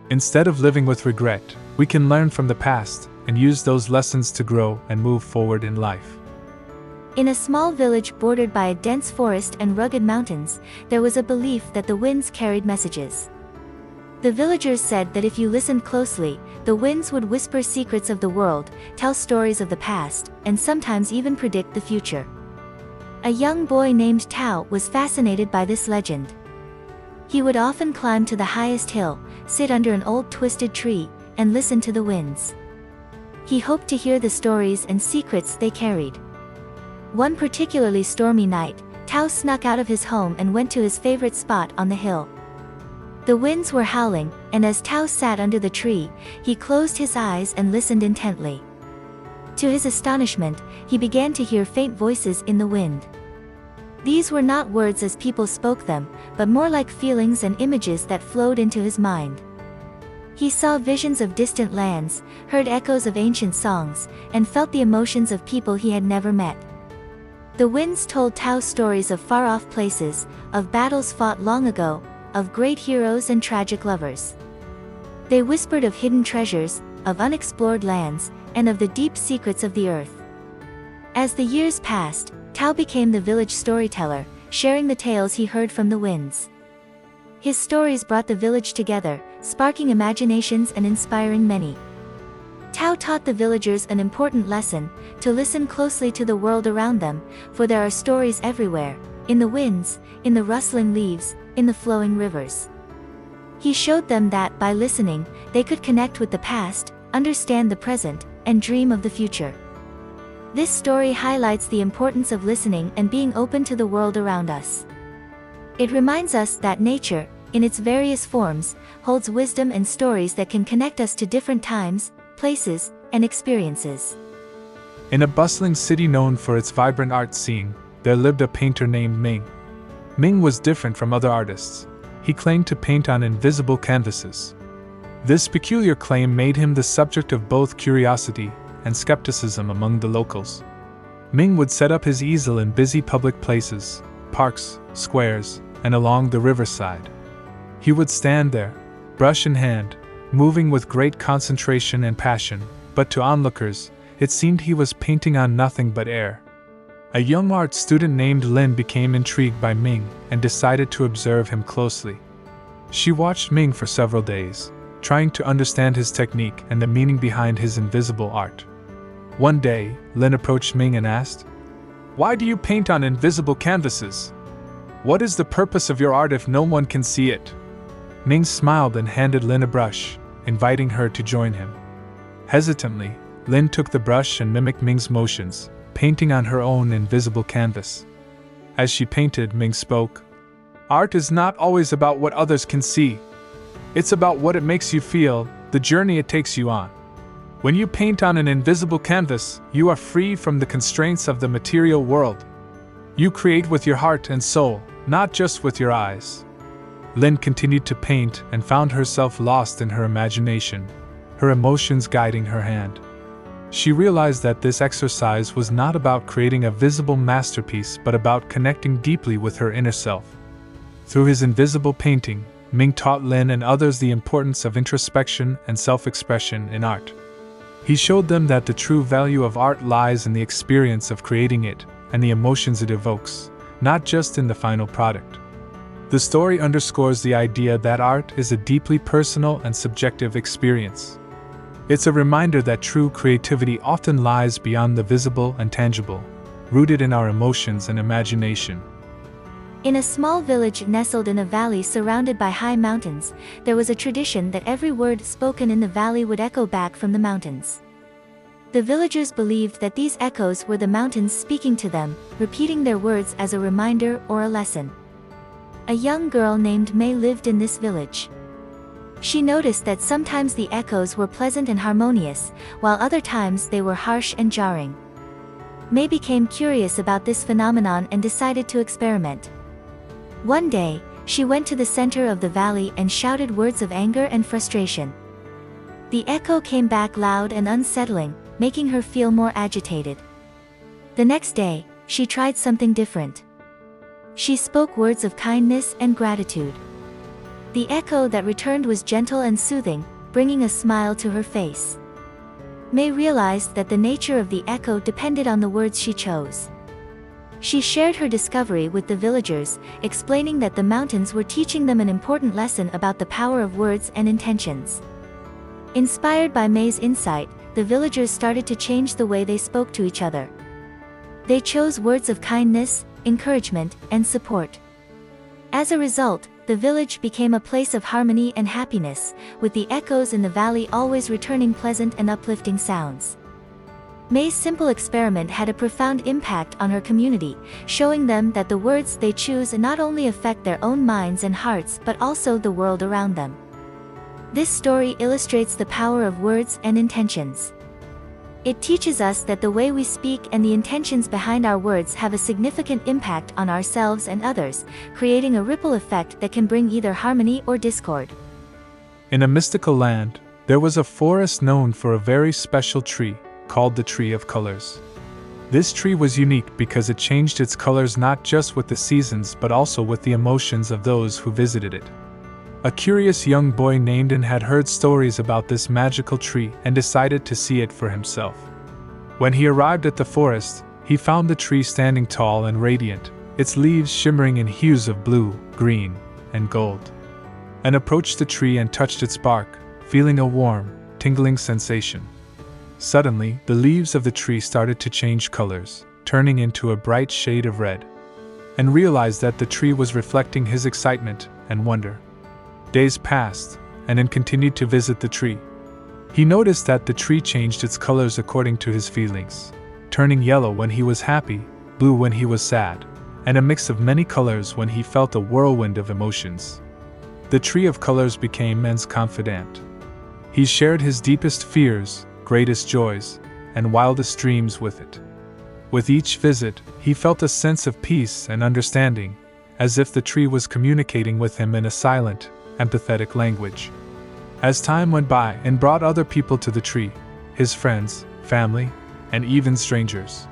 Instead of living with regret, we can learn from the past and use those lessons to grow and move forward in life. In a small village bordered by a dense forest and rugged mountains, there was a belief that the winds carried messages. The villagers said that if you listened closely, the winds would whisper secrets of the world, tell stories of the past, and sometimes even predict the future. A young boy named Tao was fascinated by this legend. He would often climb to the highest hill, sit under an old twisted tree, and listen to the winds. He hoped to hear the stories and secrets they carried. One particularly stormy night, Tao snuck out of his home and went to his favorite spot on the hill. The winds were howling, and as Tao sat under the tree, he closed his eyes and listened intently. To his astonishment, he began to hear faint voices in the wind. These were not words as people spoke them, but more like feelings and images that flowed into his mind. He saw visions of distant lands, heard echoes of ancient songs, and felt the emotions of people he had never met. The winds told Tao stories of far-off places, of battles fought long ago, of great heroes and tragic lovers. They whispered of hidden treasures, of unexplored lands, and of the deep secrets of the earth. As the years passed, Tao became the village storyteller, sharing the tales he heard from the winds. His stories brought the village together, sparking imaginations and inspiring many. Tao taught the villagers an important lesson: to listen closely to the world around them, for there are stories everywhere, in the winds, in the rustling leaves, in the flowing rivers. He showed them that by listening, they could connect with the past, understand the present, and dream of the future. This story highlights the importance of listening and being open to the world around us. It reminds us that nature, in its various forms, holds wisdom and stories that can connect us to different times, places, and experiences. In a bustling city known for its vibrant art scene, there lived a painter named Ming. Ming was different from other artists. He claimed to paint on invisible canvases. This peculiar claim made him the subject of both curiosity and skepticism among the locals. Ming would set up his easel in busy public places, parks, squares, and along the riverside. He would stand there, brush in hand, moving with great concentration and passion, but to onlookers, it seemed he was painting on nothing but air. A young art student named Lin became intrigued by Ming and decided to observe him closely. She watched Ming for several days, trying to understand his technique and the meaning behind his invisible art. One day, Lin approached Ming and asked, "Why do you paint on invisible canvases? What is the purpose of your art if no one can see it?" Ming smiled and handed Lin a brush, inviting her to join him. Hesitantly, Lin took the brush and mimicked Ming's motions, painting on her own invisible canvas. As she painted, Ming spoke, "Art is not always about what others can see. It's about what it makes you feel, the journey it takes you on. When you paint on an invisible canvas, you are free from the constraints of the material world. You create with your heart and soul, not just with your eyes." Lin continued to paint and found herself lost in her imagination, her emotions guiding her hand. She realized that this exercise was not about creating a visible masterpiece but about connecting deeply with her inner self. Through his invisible painting, Ming taught Lin and others the importance of introspection and self-expression in art. He showed them that the true value of art lies in the experience of creating it and the emotions it evokes, not just in the final product. The story underscores the idea that art is a deeply personal and subjective experience. It's a reminder that true creativity often lies beyond the visible and tangible, rooted in our emotions and imagination. In a small village nestled in a valley surrounded by high mountains, there was a tradition that every word spoken in the valley would echo back from the mountains. The villagers believed that these echoes were the mountains speaking to them, repeating their words as a reminder or a lesson. A young girl named May lived in this village. She noticed that sometimes the echoes were pleasant and harmonious, while other times they were harsh and jarring. May became curious about this phenomenon and decided to experiment. One day, she went to the center of the valley and shouted words of anger and frustration. The echo came back loud and unsettling, making her feel more agitated. The next day, she tried something different. She spoke words of kindness and gratitude. The echo that returned was gentle and soothing, bringing a smile to her face. May realized that the nature of the echo depended on the words she chose. She shared her discovery with the villagers, explaining that the mountains were teaching them an important lesson about the power of words and intentions. Inspired by May's insight, the villagers started to change the way they spoke to each other. They chose words of kindness, encouragement, and support. As a result, the village became a place of harmony and happiness, with the echoes in the valley always returning pleasant and uplifting sounds. May's simple experiment had a profound impact on her community, showing them that the words they choose not only affect their own minds and hearts but also the world around them. This story illustrates the power of words and intentions. It teaches us that the way we speak and the intentions behind our words have a significant impact on ourselves and others, creating a ripple effect that can bring either harmony or discord. In a mystical land, there was a forest known for a very special tree, called the Tree of Colors. This tree was unique because it changed its colors not just with the seasons but also with the emotions of those who visited it. A curious young boy named An had heard stories about this magical tree and decided to see it for himself. When he arrived at the forest, he found the tree standing tall and radiant, its leaves shimmering in hues of blue, green, and gold. An approached the tree and touched its bark, feeling a warm, tingling sensation. Suddenly, the leaves of the tree started to change colors, turning into a bright shade of red, and realized that the tree was reflecting his excitement and wonder. Days passed, and An continued to visit the tree. He noticed that the tree changed its colors according to his feelings, turning yellow when he was happy, blue when he was sad, and a mix of many colors when he felt a whirlwind of emotions. The Tree of Colors became An's confidant. He shared his deepest fears, greatest joys, and wildest dreams with it. With each visit, he felt a sense of peace and understanding, as if the tree was communicating with him in a silent, empathetic language. As time went by and brought other people to the tree, his friends, family, and even strangers.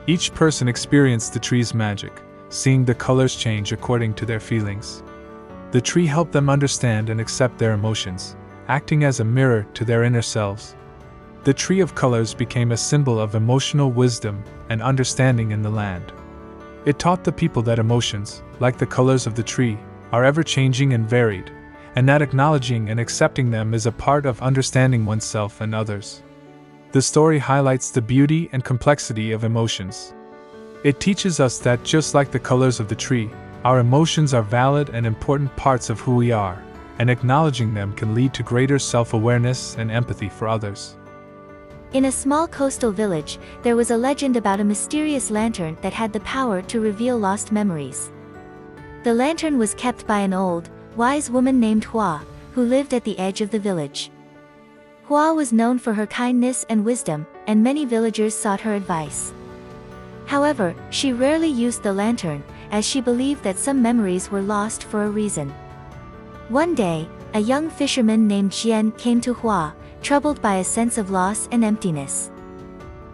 Each person experienced the tree's magic, seeing the colors change according to their feelings. The tree helped them understand and accept their emotions, acting as a mirror to their inner selves. The Tree of Colors became a symbol of emotional wisdom and understanding in the land. It taught the people that emotions, like the colors of the tree, are ever-changing and varied, and that acknowledging and accepting them is a part of understanding oneself and others. The story highlights the beauty and complexity of emotions. It teaches us that just like the colors of the tree, our emotions are valid and important parts of who we are, and acknowledging them can lead to greater self-awareness and empathy for others. In a small coastal village, there was a legend about a mysterious lantern that had the power to reveal lost memories. The lantern was kept by an old, wise woman named Hua, who lived at the edge of the village. Hua was known for her kindness and wisdom, and many villagers sought her advice. However, she rarely used the lantern, as she believed that some memories were lost for a reason. One day, a young fisherman named Jian came to Hua, troubled by a sense of loss and emptiness.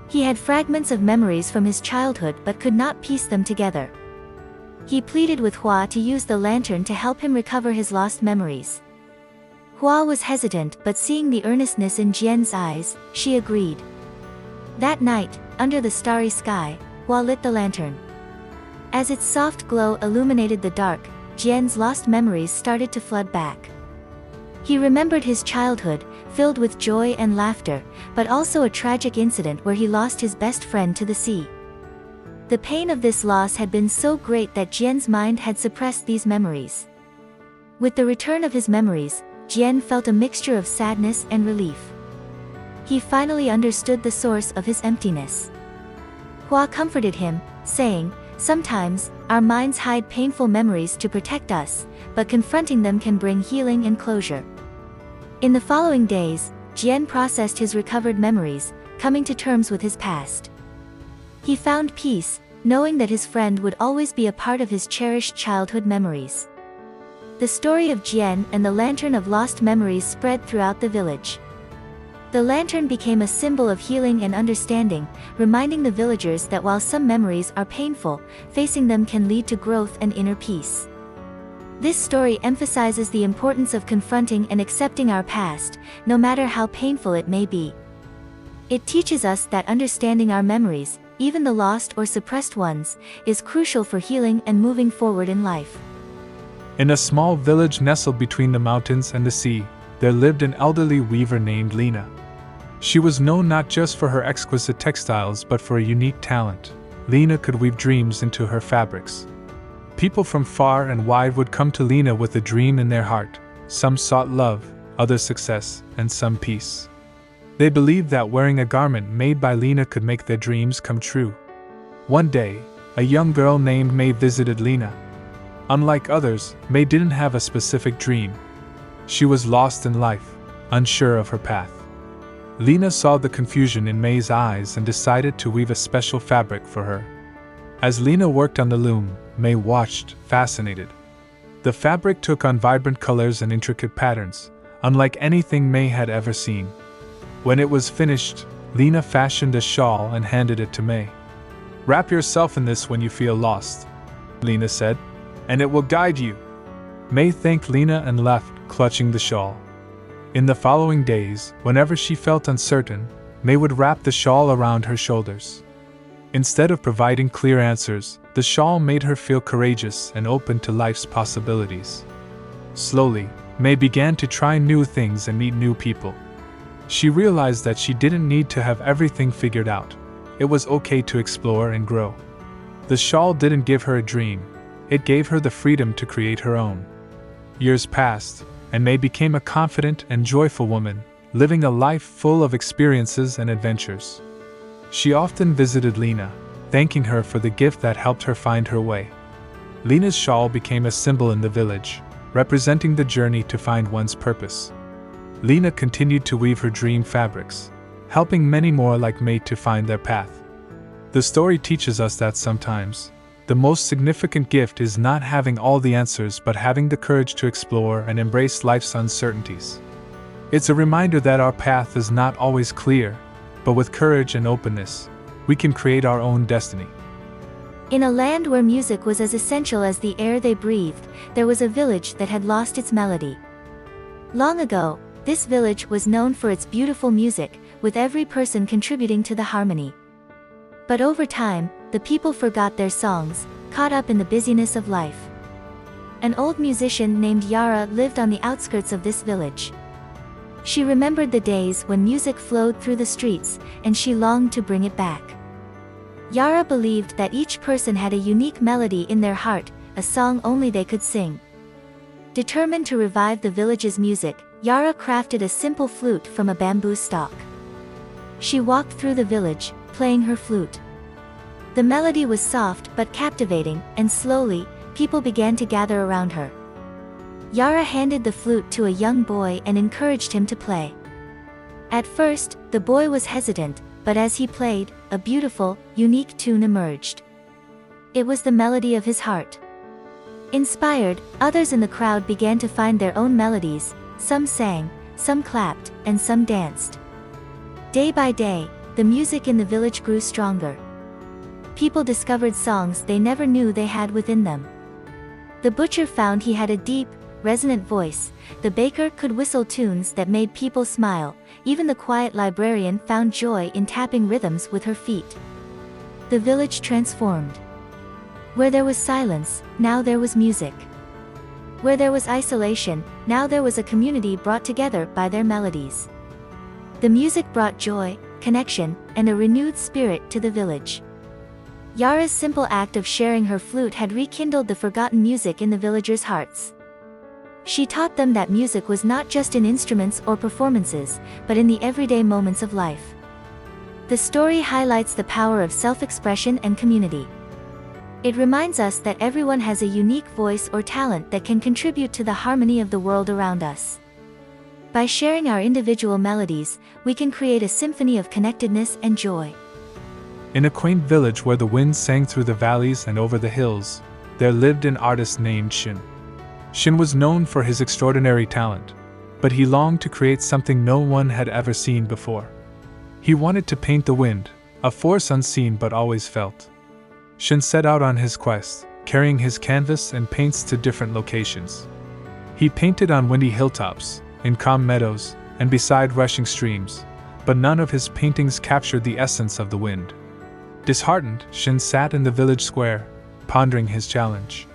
He had fragments of memories from his childhood but could not piece them together. He pleaded with Hua to use the lantern to help him recover his lost memories. Hua was hesitant, but seeing the earnestness in Jian's eyes, she agreed. That night, under the starry sky, Hua lit the lantern. As its soft glow illuminated the dark, Jian's lost memories started to flood back. He remembered his childhood, filled with joy and laughter, but also a tragic incident where he lost his best friend to the sea. The pain of this loss had been so great that Jian's mind had suppressed these memories. With the return of his memories, Jian felt a mixture of sadness and relief. He finally understood the source of his emptiness. Hua comforted him, saying, "Sometimes, our minds hide painful memories to protect us, but confronting them can bring healing and closure." In the following days, Jian processed his recovered memories, coming to terms with his past. He found peace, knowing that his friend would always be a part of his cherished childhood memories. The story of Jian and the lantern of lost memories spread throughout the village. The lantern became a symbol of healing and understanding, reminding the villagers that while some memories are painful, facing them can lead to growth and inner peace. This story emphasizes the importance of confronting and accepting our past, no matter how painful it may be. It teaches us that understanding our memories, even the lost or suppressed ones, is crucial for healing and moving forward in life. In a small village nestled between the mountains and the sea, there lived an elderly weaver named Lena. She was known not just for her exquisite textiles but for a unique talent. Lena could weave dreams into her fabrics. People from far and wide would come to Lena with a dream in their heart. Some sought love, others success, and some peace. They believed that wearing a garment made by Lena could make their dreams come true. One day, a young girl named May visited Lena. Unlike others, May didn't have a specific dream. She was lost in life, unsure of her path. Lena saw the confusion in May's eyes and decided to weave a special fabric for her. As Lena worked on the loom, May watched, fascinated. The fabric took on vibrant colors and intricate patterns, unlike anything May had ever seen. When it was finished, Lena fashioned a shawl and handed it to May. "Wrap yourself in this when you feel lost," Lena said, "and it will guide you." May thanked Lena and left, clutching the shawl. In the following days, whenever she felt uncertain, May would wrap the shawl around her shoulders. Instead of providing clear answers, the shawl made her feel courageous and open to life's possibilities. Slowly, May began to try new things and meet new people. She realized that she didn't need to have everything figured out. It was okay to explore and grow. The shawl didn't give her a dream. It gave her the freedom to create her own. Years passed, and May became a confident and joyful woman, living a life full of experiences and adventures. She often visited Lena, thanking her for the gift that helped her find her way. Lena's shawl became a symbol in the village, representing the journey to find one's purpose. Lena continued to weave her dream fabrics, helping many more like May to find their path. The story teaches us that sometimes, the most significant gift is not having all the answers but having the courage to explore and embrace life's uncertainties. It's a reminder that our path is not always clear, but with courage and openness, we can create our own destiny. In a land where music was as essential as the air they breathed, there was a village that had lost its melody. Long ago, this village was known for its beautiful music, with every person contributing to the harmony. But over time, the people forgot their songs, caught up in the busyness of life. An old musician named Yara lived on the outskirts of this village. She remembered the days when music flowed through the streets, and she longed to bring it back. Yara believed that each person had a unique melody in their heart, a song only they could sing. Determined to revive the village's music, Yara crafted a simple flute from a bamboo stalk. She walked through the village, playing her flute. The melody was soft but captivating, and slowly, people began to gather around her. Yara handed the flute to a young boy and encouraged him to play. At first, the boy was hesitant, but as he played, a beautiful, unique tune emerged. It was the melody of his heart. Inspired, others in the crowd began to find their own melodies. Some sang, some clapped, and some danced. Day by day, the music in the village grew stronger. People discovered songs they never knew they had within them. The butcher found he had a deep, resonant voice. The baker could whistle tunes that made people smile. Even the quiet librarian found joy in tapping rhythms with her feet. The village transformed. Where there was silence, now there was music. Where there was isolation, now there was a community brought together by their melodies. The music brought joy, connection, and a renewed spirit to the village. Yara's simple act of sharing her flute had rekindled the forgotten music in the villagers' hearts. She taught them that music was not just in instruments or performances, but in the everyday moments of life. The story highlights the power of self-expression and community. It reminds us that everyone has a unique voice or talent that can contribute to the harmony of the world around us. By sharing our individual melodies, we can create a symphony of connectedness and joy. In a quaint village where the wind sang through the valleys and over the hills, there lived an artist named Shin. Shin was known for his extraordinary talent, but he longed to create something no one had ever seen before. He wanted to paint the wind, a force unseen but always felt. Shin set out on his quest, carrying his canvas and paints to different locations. He painted on windy hilltops, in calm meadows, and beside rushing streams, but none of his paintings captured the essence of the wind. Disheartened, Shin sat in the village square, pondering his challenge.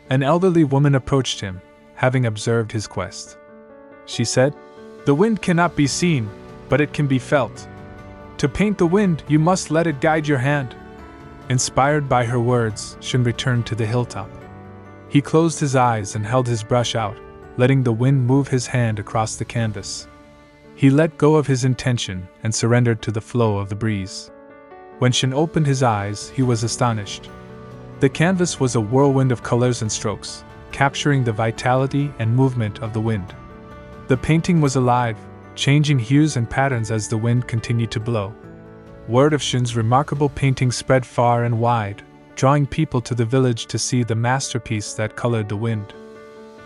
An elderly woman approached him, having observed his quest. She said, "The wind cannot be seen, but it can be felt. To paint the wind, you must let it guide your hand." Inspired by her words, Shin returned to the hilltop. He closed his eyes and held his brush out, letting the wind move his hand across the canvas. He let go of his intention and surrendered to the flow of the breeze. When Shin opened his eyes, he was astonished. The canvas was a whirlwind of colors and strokes, capturing the vitality and movement of the wind. The painting was alive, changing hues and patterns as the wind continued to blow. Word of Shin's remarkable painting spread far and wide, drawing people to the village to see the masterpiece that colored the wind.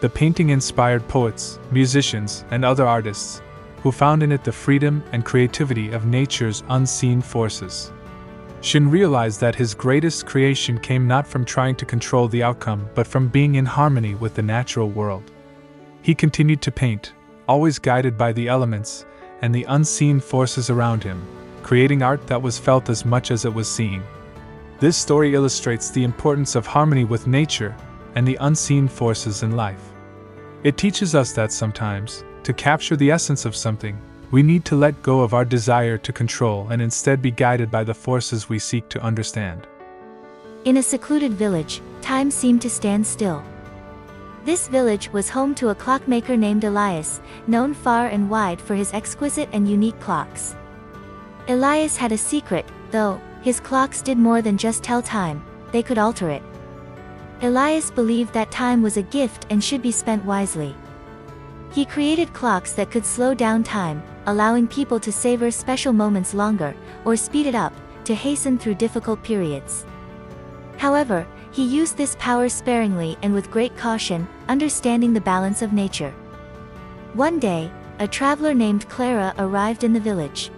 The painting inspired poets, musicians, and other artists, who found in it the freedom and creativity of nature's unseen forces. Shin realized that his greatest creation came not from trying to control the outcome but from being in harmony with the natural world. He continued to paint, always guided by the elements and the unseen forces around him, creating art that was felt as much as it was seen. This story illustrates the importance of harmony with nature and the unseen forces in life. It teaches us that sometimes, to capture the essence of something, we need to let go of our desire to control and instead be guided by the forces we seek to understand. In a secluded village, time seemed to stand still. This village was home to a clockmaker named Elias, known far and wide for his exquisite and unique clocks. Elias had a secret, though. His clocks did more than just tell time, they could alter it. Elias believed that time was a gift and should be spent wisely. He created clocks that could slow down time, allowing people to savor special moments longer, or speed it up, to hasten through difficult periods. However, he used this power sparingly and with great caution, understanding the balance of nature. One day, a traveler named Clara arrived in the village.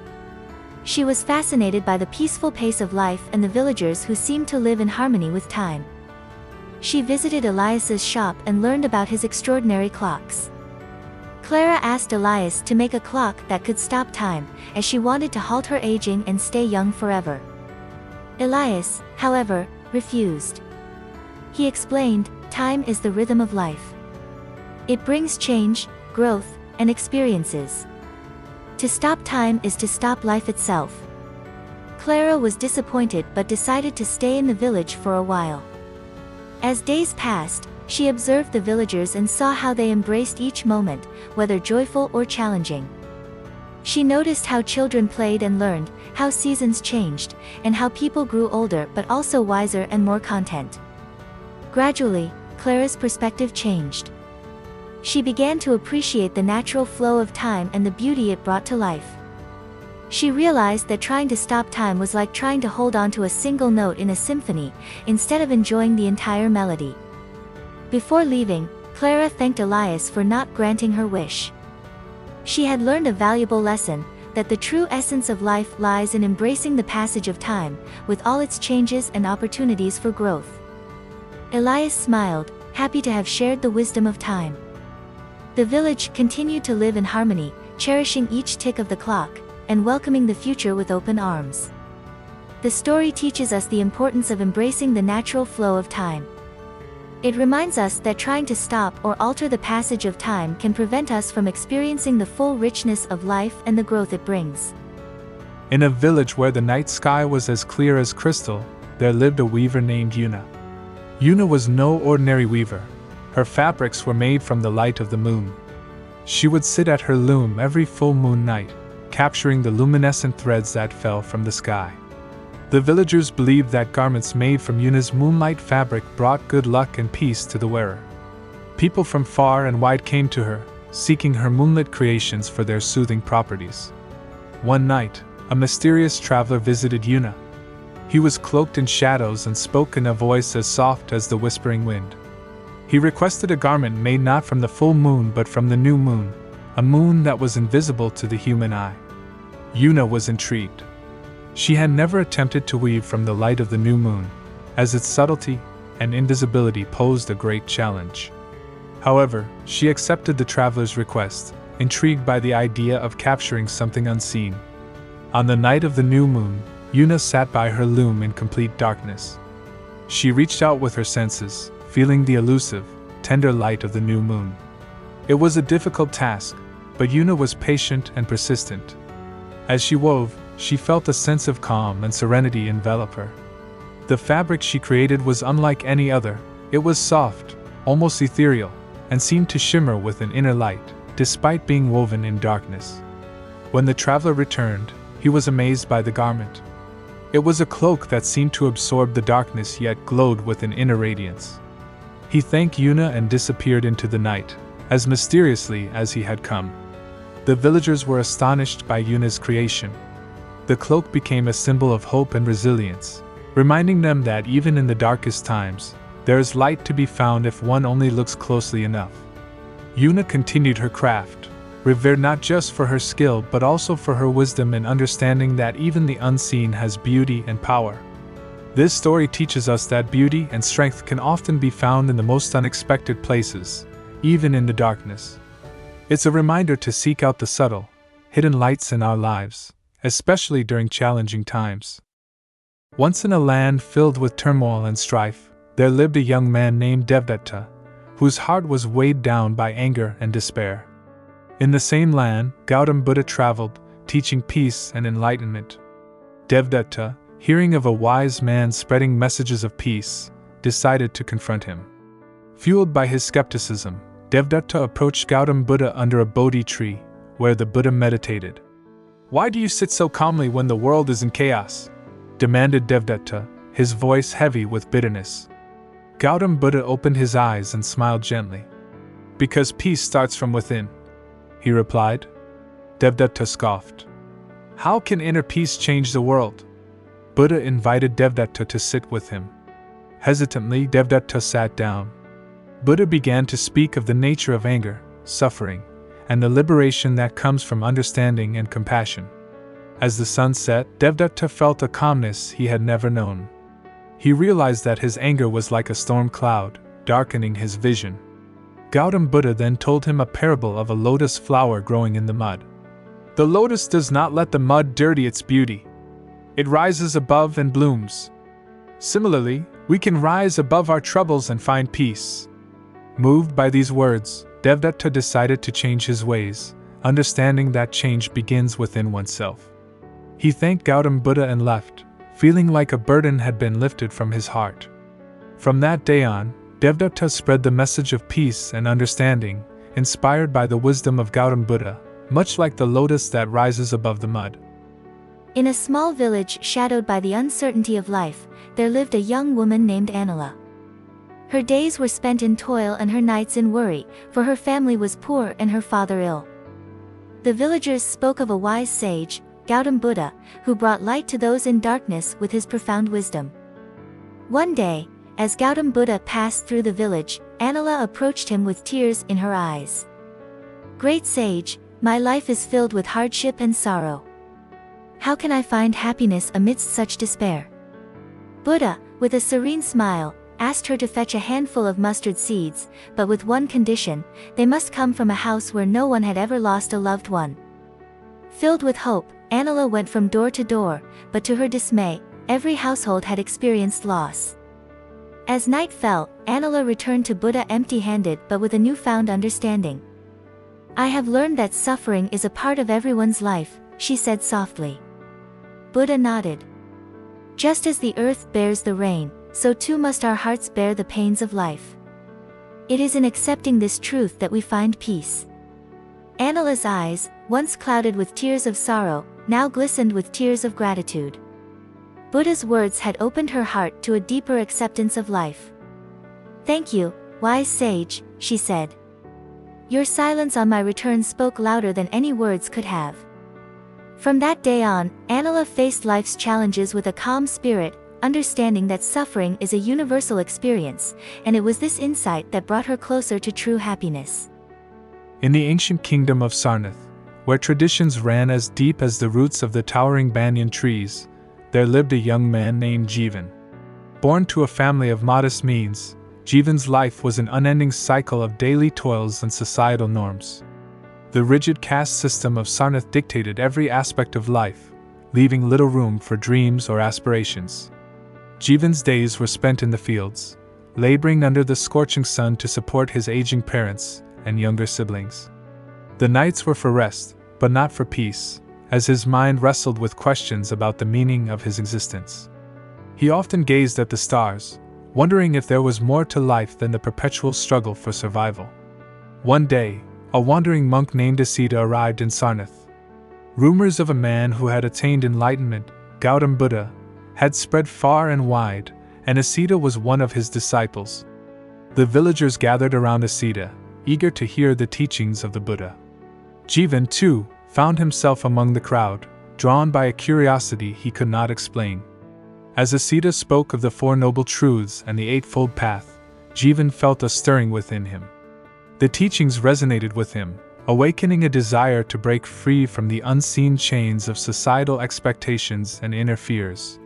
She was fascinated by the peaceful pace of life and the villagers who seemed to live in harmony with time. She visited Elias's shop and learned about his extraordinary clocks. Clara asked Elias to make a clock that could stop time, as she wanted to halt her aging and stay young forever. Elias, however, refused. He explained, time is the rhythm of life. It brings change, growth, and experiences. To stop time is to stop life itself. Clara was disappointed but decided to stay in the village for a while. As days passed, she observed the villagers and saw how they embraced each moment, whether joyful or challenging. She noticed how children played and learned, how seasons changed, and how people grew older but also wiser and more content. Gradually, Clara's perspective changed. She began to appreciate the natural flow of time and the beauty it brought to life. She realized that trying to stop time was like trying to hold on to a single note in a symphony, instead of enjoying the entire melody. Before leaving, Clara thanked Elias for not granting her wish. She had learned a valuable lesson, that the true essence of life lies in embracing the passage of time, with all its changes and opportunities for growth. Elias smiled, happy to have shared the wisdom of time. The village continued to live in harmony, cherishing each tick of the clock, and welcoming the future with open arms. The story teaches us the importance of embracing the natural flow of time. It reminds us that trying to stop or alter the passage of time can prevent us from experiencing the full richness of life and the growth it brings. In a village where the night sky was as clear as crystal, there lived a weaver named Una. Una was no ordinary weaver. Her fabrics were made from the light of the moon. She would sit at her loom every full moon night, capturing the luminescent threads that fell from the sky. The villagers believed that garments made from Una's moonlight fabric brought good luck and peace to the wearer. People from far and wide came to her, seeking her moonlit creations for their soothing properties. One night, a mysterious traveler visited Una. He was cloaked in shadows and spoke in a voice as soft as the whispering wind. He requested a garment made not from the full moon but from the new moon, a moon that was invisible to the human eye. Una was intrigued. She had never attempted to weave from the light of the new moon, as its subtlety and invisibility posed a great challenge. However, she accepted the traveler's request, intrigued by the idea of capturing something unseen. On the night of the new moon, Una sat by her loom in complete darkness. She reached out with her senses, feeling the elusive, tender light of the new moon. It was a difficult task, but Una was patient and persistent. As she wove, she felt a sense of calm and serenity envelop her. The fabric she created was unlike any other. It was soft, almost ethereal, and seemed to shimmer with an inner light, despite being woven in darkness. When the traveler returned, he was amazed by the garment. It was a cloak that seemed to absorb the darkness yet glowed with an inner radiance. He thanked Una and disappeared into the night, as mysteriously as he had come. The villagers were astonished by Una's creation. The cloak became a symbol of hope and resilience, reminding them that even in the darkest times, there is light to be found if one only looks closely enough. Una continued her craft, revered not just for her skill but also for her wisdom and understanding that even the unseen has beauty and power. This story teaches us that beauty and strength can often be found in the most unexpected places, even in the darkness. It's a reminder to seek out the subtle, hidden lights in our lives, especially during challenging times. Once in a land filled with turmoil and strife, there lived a young man named Devdatta, whose heart was weighed down by anger and despair. In the same land, Gautam Buddha traveled, teaching peace and enlightenment. Devdatta, hearing of a wise man spreading messages of peace, decided to confront him. Fueled by his skepticism, Devdatta approached Gautam Buddha under a Bodhi tree, where the Buddha meditated. "Why do you sit so calmly when the world is in chaos?" demanded Devdatta, his voice heavy with bitterness. Gautam Buddha opened his eyes and smiled gently. "Because peace starts from within," he replied. Devdatta scoffed. "How can inner peace change the world?" Buddha invited Devdatta to sit with him. Hesitantly, Devdatta sat down. Buddha began to speak of the nature of anger, suffering, and the liberation that comes from understanding and compassion. As the sun set, Devdatta felt a calmness he had never known. He realized that his anger was like a storm cloud, darkening his vision. Gautam Buddha then told him a parable of a lotus flower growing in the mud. "The lotus does not let the mud dirty its beauty. It rises above and blooms. Similarly, we can rise above our troubles and find peace." Moved by these words, Devdatta decided to change his ways, understanding that change begins within oneself. He thanked Gautam Buddha and left, feeling like a burden had been lifted from his heart. From that day on, Devdatta spread the message of peace and understanding, inspired by the wisdom of Gautam Buddha, much like the lotus that rises above the mud. In a small village shadowed by the uncertainty of life, there lived a young woman named Anila. Her days were spent in toil and her nights in worry, for her family was poor and her father ill. The villagers spoke of a wise sage, Gautam Buddha, who brought light to those in darkness with his profound wisdom. One day, as Gautam Buddha passed through the village, Anila approached him with tears in her eyes. "Great sage, my life is filled with hardship and sorrow. How can I find happiness amidst such despair?" Buddha, with a serene smile, asked her to fetch a handful of mustard seeds, but with one condition: they must come from a house where no one had ever lost a loved one. Filled with hope, Anila went from door to door, but to her dismay, every household had experienced loss. As night fell, Anila returned to Buddha empty-handed but with a newfound understanding. "I have learned that suffering is a part of everyone's life," she said softly. Buddha nodded. "Just as the earth bears the rain, so too must our hearts bear the pains of life. It is in accepting this truth that we find peace." Anila's eyes, once clouded with tears of sorrow, now glistened with tears of gratitude. Buddha's words had opened her heart to a deeper acceptance of life. "Thank you, wise sage," she said. "Your silence on my return spoke louder than any words could have." From that day on, Anila faced life's challenges with a calm spirit, understanding that suffering is a universal experience, and it was this insight that brought her closer to true happiness. In the ancient kingdom of Sarnath, where traditions ran as deep as the roots of the towering banyan trees, there lived a young man named Jivan. Born to a family of modest means, Jivan's life was an unending cycle of daily toils and societal norms. The rigid caste system of Sarnath dictated every aspect of life, leaving little room for dreams or aspirations. Jivan's days were spent in the fields, laboring under the scorching sun to support his aging parents and younger siblings. The nights were for rest, but not for peace, as his mind wrestled with questions about the meaning of his existence. He often gazed at the stars, wondering if there was more to life than the perpetual struggle for survival. One day, a wandering monk named Asita arrived in Sarnath. Rumors of a man who had attained enlightenment, Gautam Buddha, had spread far and wide, and Asita was one of his disciples. The villagers gathered around Asita, eager to hear the teachings of the Buddha. Jivan, too, found himself among the crowd, drawn by a curiosity he could not explain. As Asita spoke of the Four Noble Truths and the Eightfold Path, Jivan felt a stirring within him. The teachings resonated with him, awakening a desire to break free from the unseen chains of societal expectations and inner fears.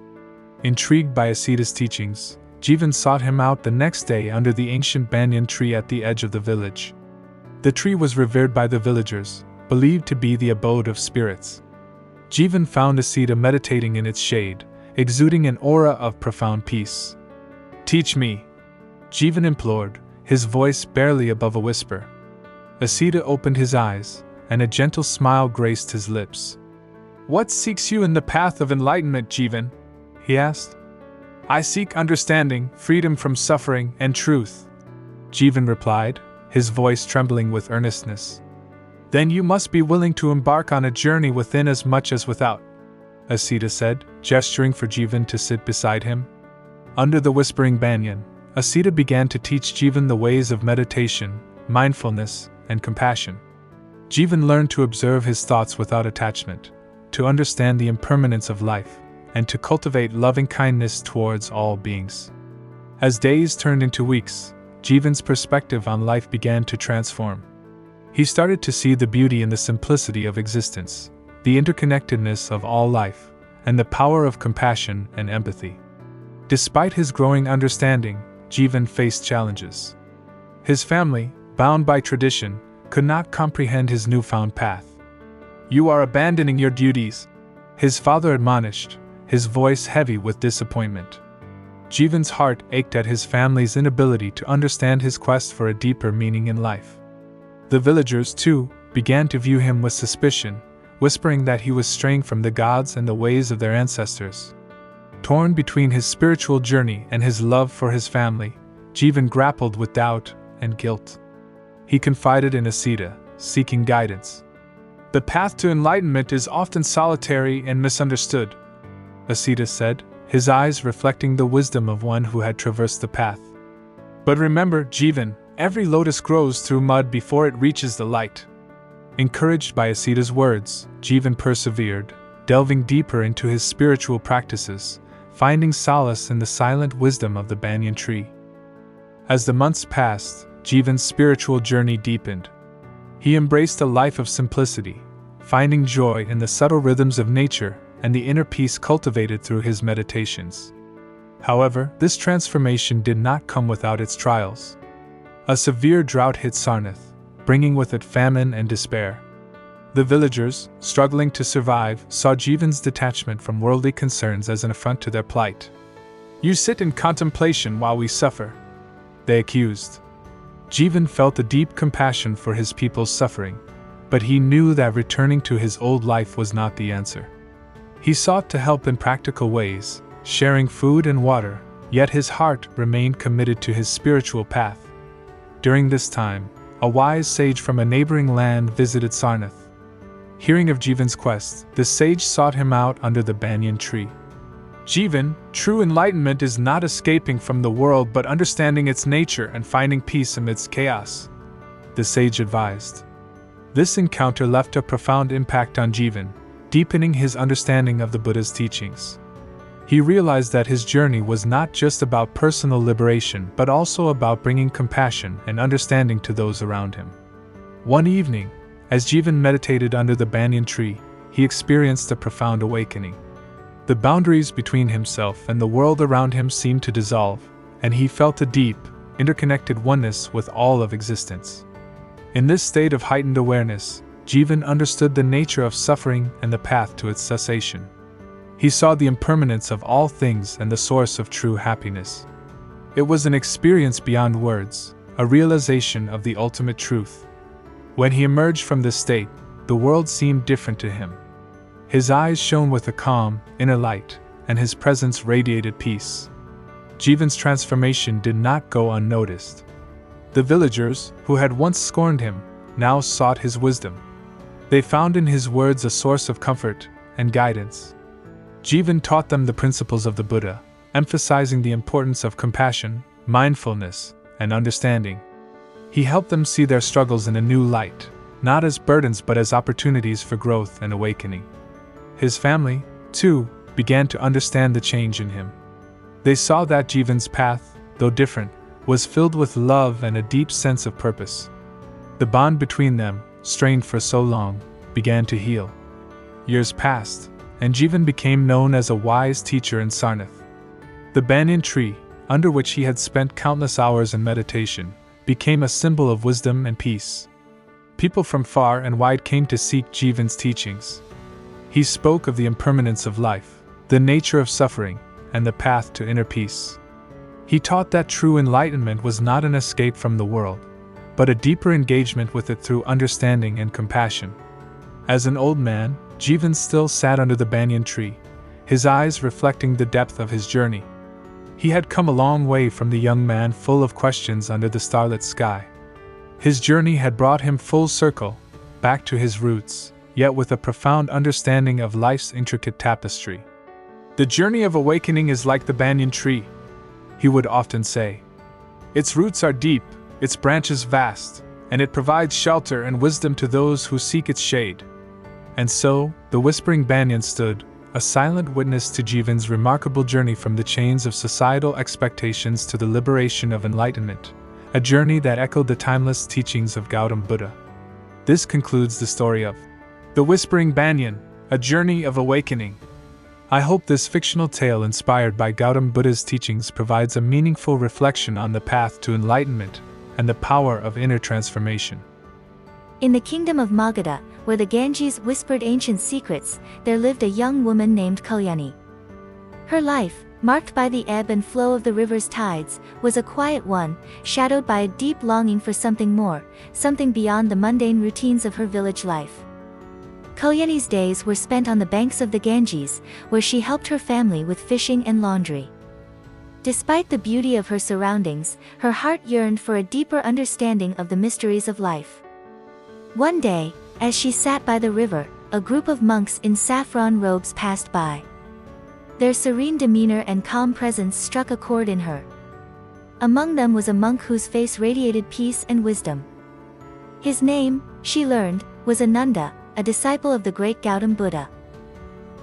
Intrigued by Asita's teachings, Jivan sought him out the next day under the ancient banyan tree at the edge of the village. The tree was revered by the villagers, believed to be the abode of spirits. Jivan found Asita meditating in its shade, exuding an aura of profound peace. "Teach me," Jivan implored, his voice barely above a whisper. Asita opened his eyes, and a gentle smile graced his lips. "What seeks you in the path of enlightenment, Jivan?" he asked. "I seek understanding, freedom from suffering, and truth," Jivan replied, his voice trembling with earnestness. "Then you must be willing to embark on a journey within as much as without," Asita said, gesturing for Jivan to sit beside him. Under the whispering banyan, Asita began to teach Jivan the ways of meditation, mindfulness, and compassion. Jivan learned to observe his thoughts without attachment, to understand the impermanence of life, and to cultivate loving kindness towards all beings. As days turned into weeks, Jivan's perspective on life began to transform. He started to see the beauty in the simplicity of existence, the interconnectedness of all life, and the power of compassion and empathy. Despite his growing understanding, Jivan faced challenges. His family, bound by tradition, could not comprehend his newfound path. "You are abandoning your duties," his father admonished, his voice heavy with disappointment. Jivan's heart ached at his family's inability to understand his quest for a deeper meaning in life. The villagers, too, began to view him with suspicion, whispering that he was straying from the gods and the ways of their ancestors. Torn between his spiritual journey and his love for his family, Jivan grappled with doubt and guilt. He confided in Asita, seeking guidance. "The path to enlightenment is often solitary and misunderstood," Asita said, his eyes reflecting the wisdom of one who had traversed the path. "But remember, Jivan, every lotus grows through mud before it reaches the light." Encouraged by Asita's words, Jivan persevered, delving deeper into his spiritual practices, finding solace in the silent wisdom of the banyan tree. As the months passed, Jivan's spiritual journey deepened. He embraced a life of simplicity, finding joy in the subtle rhythms of nature and the inner peace cultivated through his meditations. However, this transformation did not come without its trials. A severe drought hit Sarnath, bringing with it famine and despair. The villagers, struggling to survive, saw Jivan's detachment from worldly concerns as an affront to their plight. You sit in contemplation while we suffer, they accused. Jivan felt a deep compassion for his people's suffering, but he knew that returning to his old life was not the answer. He sought to help in practical ways, sharing food and water, yet his heart remained committed to his spiritual path. During this time, a wise sage from a neighboring land visited Sarnath. Hearing of Jivan's quest, the sage sought him out under the banyan tree. Jivan, true enlightenment is not escaping from the world but understanding its nature and finding peace amidst chaos, the sage advised. This encounter left a profound impact on Jivan, deepening his understanding of the Buddha's teachings. He realized that his journey was not just about personal liberation but also about bringing compassion and understanding to those around him. One evening, as Jivan meditated under the banyan tree, he experienced a profound awakening. The boundaries between himself and the world around him seemed to dissolve, and he felt a deep, interconnected oneness with all of existence. In this state of heightened awareness, Jivan understood the nature of suffering and the path to its cessation. He saw the impermanence of all things and the source of true happiness. It was an experience beyond words, a realization of the ultimate truth. When he emerged from this state, the world seemed different to him. His eyes shone with a calm, inner light, and his presence radiated peace. Jivan's transformation did not go unnoticed. The villagers, who had once scorned him, now sought his wisdom. They found in his words a source of comfort and guidance. Jivan taught them the principles of the Buddha, emphasizing the importance of compassion, mindfulness, and understanding. He helped them see their struggles in a new light, not as burdens but as opportunities for growth and awakening. His family, too, began to understand the change in him. They saw that Jivan's path, though different, was filled with love and a deep sense of purpose. The bond between them, strained for so long, began to heal. Years passed, and Jivan became known as a wise teacher in Sarnath. The banyan tree, under which he had spent countless hours in meditation, became a symbol of wisdom and peace. People from far and wide came to seek Jivan's teachings. He spoke of the impermanence of life, the nature of suffering, and the path to inner peace. He taught that true enlightenment was not an escape from the world, but a deeper engagement with it through understanding and compassion. As an old man, Jivan still sat under the banyan tree, his eyes reflecting the depth of his journey. He had come a long way from the young man full of questions under the starlit sky. His journey had brought him full circle, back to his roots, yet with a profound understanding of life's intricate tapestry. The journey of awakening is like the banyan tree, he would often say. Its roots are deep, its branches vast, and it provides shelter and wisdom to those who seek its shade. And so, the whispering banyan stood, a silent witness to Jivan's remarkable journey from the chains of societal expectations to the liberation of enlightenment, a journey that echoed the timeless teachings of Gautam Buddha. This concludes the story of The Whispering Banyan, A Journey of Awakening. I hope this fictional tale inspired by Gautam Buddha's teachings provides a meaningful reflection on the path to enlightenment and the power of inner transformation. In the kingdom of Magadha, where the Ganges whispered ancient secrets, there lived a young woman named Kalyani. Her life, marked by the ebb and flow of the river's tides, was a quiet one, shadowed by a deep longing for something more, something beyond the mundane routines of her village life. Kalyani's days were spent on the banks of the Ganges, where she helped her family with fishing and laundry. Despite the beauty of her surroundings, her heart yearned for a deeper understanding of the mysteries of life. One day, as she sat by the river, a group of monks in saffron robes passed by. Their serene demeanor and calm presence struck a chord in her. Among them was a monk whose face radiated peace and wisdom. His name, she learned, was Ananda, a disciple of the great Gautam Buddha.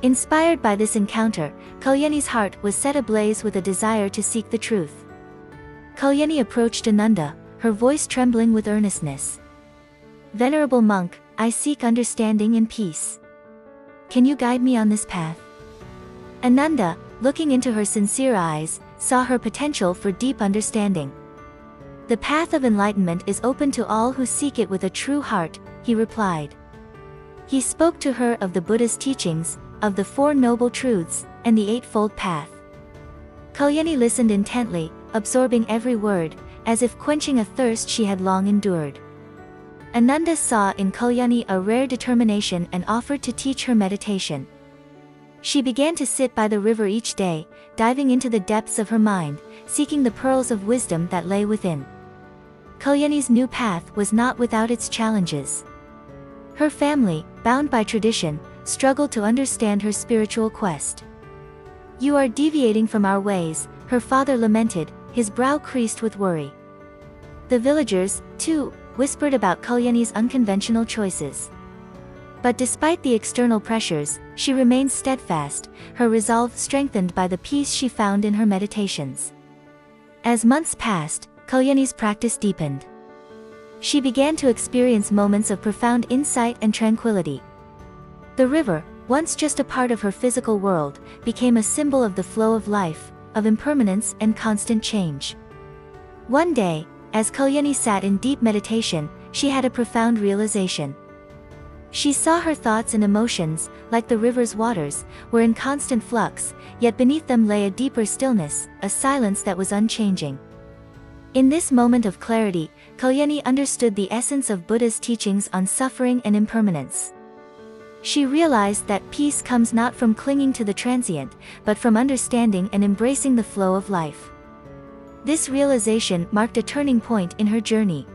Inspired by this encounter, Kalyani's heart was set ablaze with a desire to seek the truth. Kalyani approached Ananda, her voice trembling with earnestness. "Venerable monk, I seek understanding and peace. Can you guide me on this path?" Ananda, looking into her sincere eyes, saw her potential for deep understanding. "The path of enlightenment is open to all who seek it with a true heart," he replied. He spoke to her of the Buddha's teachings, of the Four Noble Truths, and the Eightfold Path. Kalyani listened intently, absorbing every word, as if quenching a thirst she had long endured. Ananda saw in Kalyani a rare determination and offered to teach her meditation. She began to sit by the river each day, diving into the depths of her mind, seeking the pearls of wisdom that lay within. Kalyani's new path was not without its challenges. Her family, bound by tradition, struggled to understand her spiritual quest. "You are deviating from our ways," her father lamented, his brow creased with worry. The villagers, too, whispered about Kalyani's unconventional choices. But despite the external pressures, she remained steadfast, her resolve strengthened by the peace she found in her meditations. As months passed, Kalyani's practice deepened. She began to experience moments of profound insight and tranquility. The river, once just a part of her physical world, became a symbol of the flow of life, of impermanence and constant change. One day, as Kalyani sat in deep meditation, she had a profound realization. She saw her thoughts and emotions, like the river's waters, were in constant flux, yet beneath them lay a deeper stillness, a silence that was unchanging. In this moment of clarity, Kalyani understood the essence of Buddha's teachings on suffering and impermanence. She realized that peace comes not from clinging to the transient, but from understanding and embracing the flow of life. This realization marked a turning point in her journey.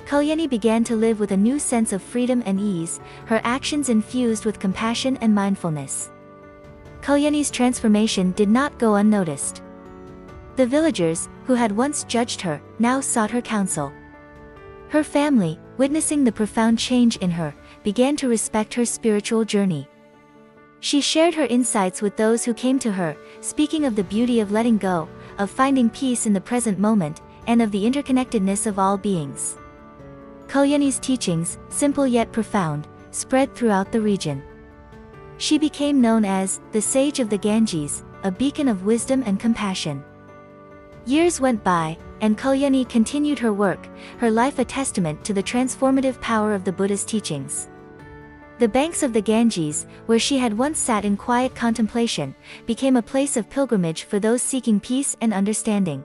Kalyani began to live with a new sense of freedom and ease, her actions infused with compassion and mindfulness. Kalyani's transformation did not go unnoticed. The villagers, who had once judged her, now sought her counsel. Her family, witnessing the profound change in her, began to respect her spiritual journey. She shared her insights with those who came to her, speaking of the beauty of letting go, of finding peace in the present moment, and of the interconnectedness of all beings. Kalyani's teachings, simple yet profound, spread throughout the region. She became known as the Sage of the Ganges, a beacon of wisdom and compassion. Years went by, and Kalyani continued her work, her life a testament to the transformative power of the Buddha's teachings. The banks of the Ganges, where she had once sat in quiet contemplation, became a place of pilgrimage for those seeking peace and understanding.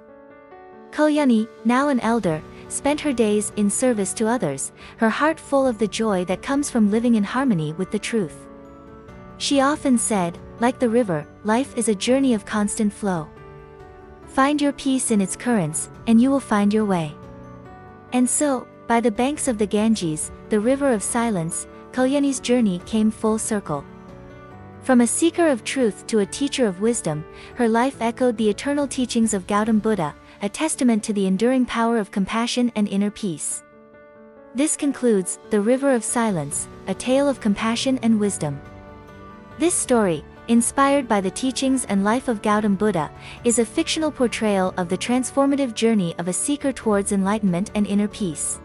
Kalyani, now an elder, spent her days in service to others, her heart full of the joy that comes from living in harmony with the truth. She often said, like the river, life is a journey of constant flow. Find your peace in its currents, and you will find your way. And so, by the banks of the Ganges, the river of silence, Kalyani's journey came full circle. From a seeker of truth to a teacher of wisdom, her life echoed the eternal teachings of Gautam Buddha, a testament to the enduring power of compassion and inner peace. This concludes The River of Silence, a tale of compassion and wisdom. This story, inspired by the teachings and life of Gautam Buddha, is a fictional portrayal of the transformative journey of a seeker towards enlightenment and inner peace.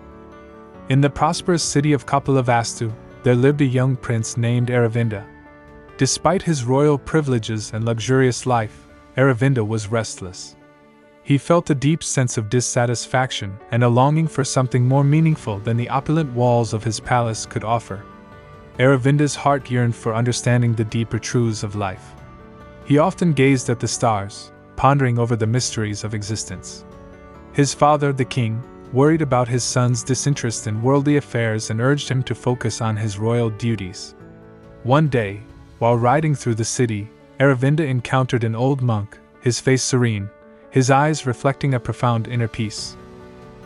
In the prosperous city of Kapilavastu, there lived a young prince named Aravinda. Despite his royal privileges and luxurious life, Aravinda was restless. He felt a deep sense of dissatisfaction and a longing for something more meaningful than the opulent walls of his palace could offer. Aravinda's heart yearned for understanding the deeper truths of life. He often gazed at the stars, pondering over the mysteries of existence. His father, the king, worried about his son's disinterest in worldly affairs and urged him to focus on his royal duties. One day, while riding through the city, Aravinda encountered an old monk, his face serene, his eyes reflecting a profound inner peace.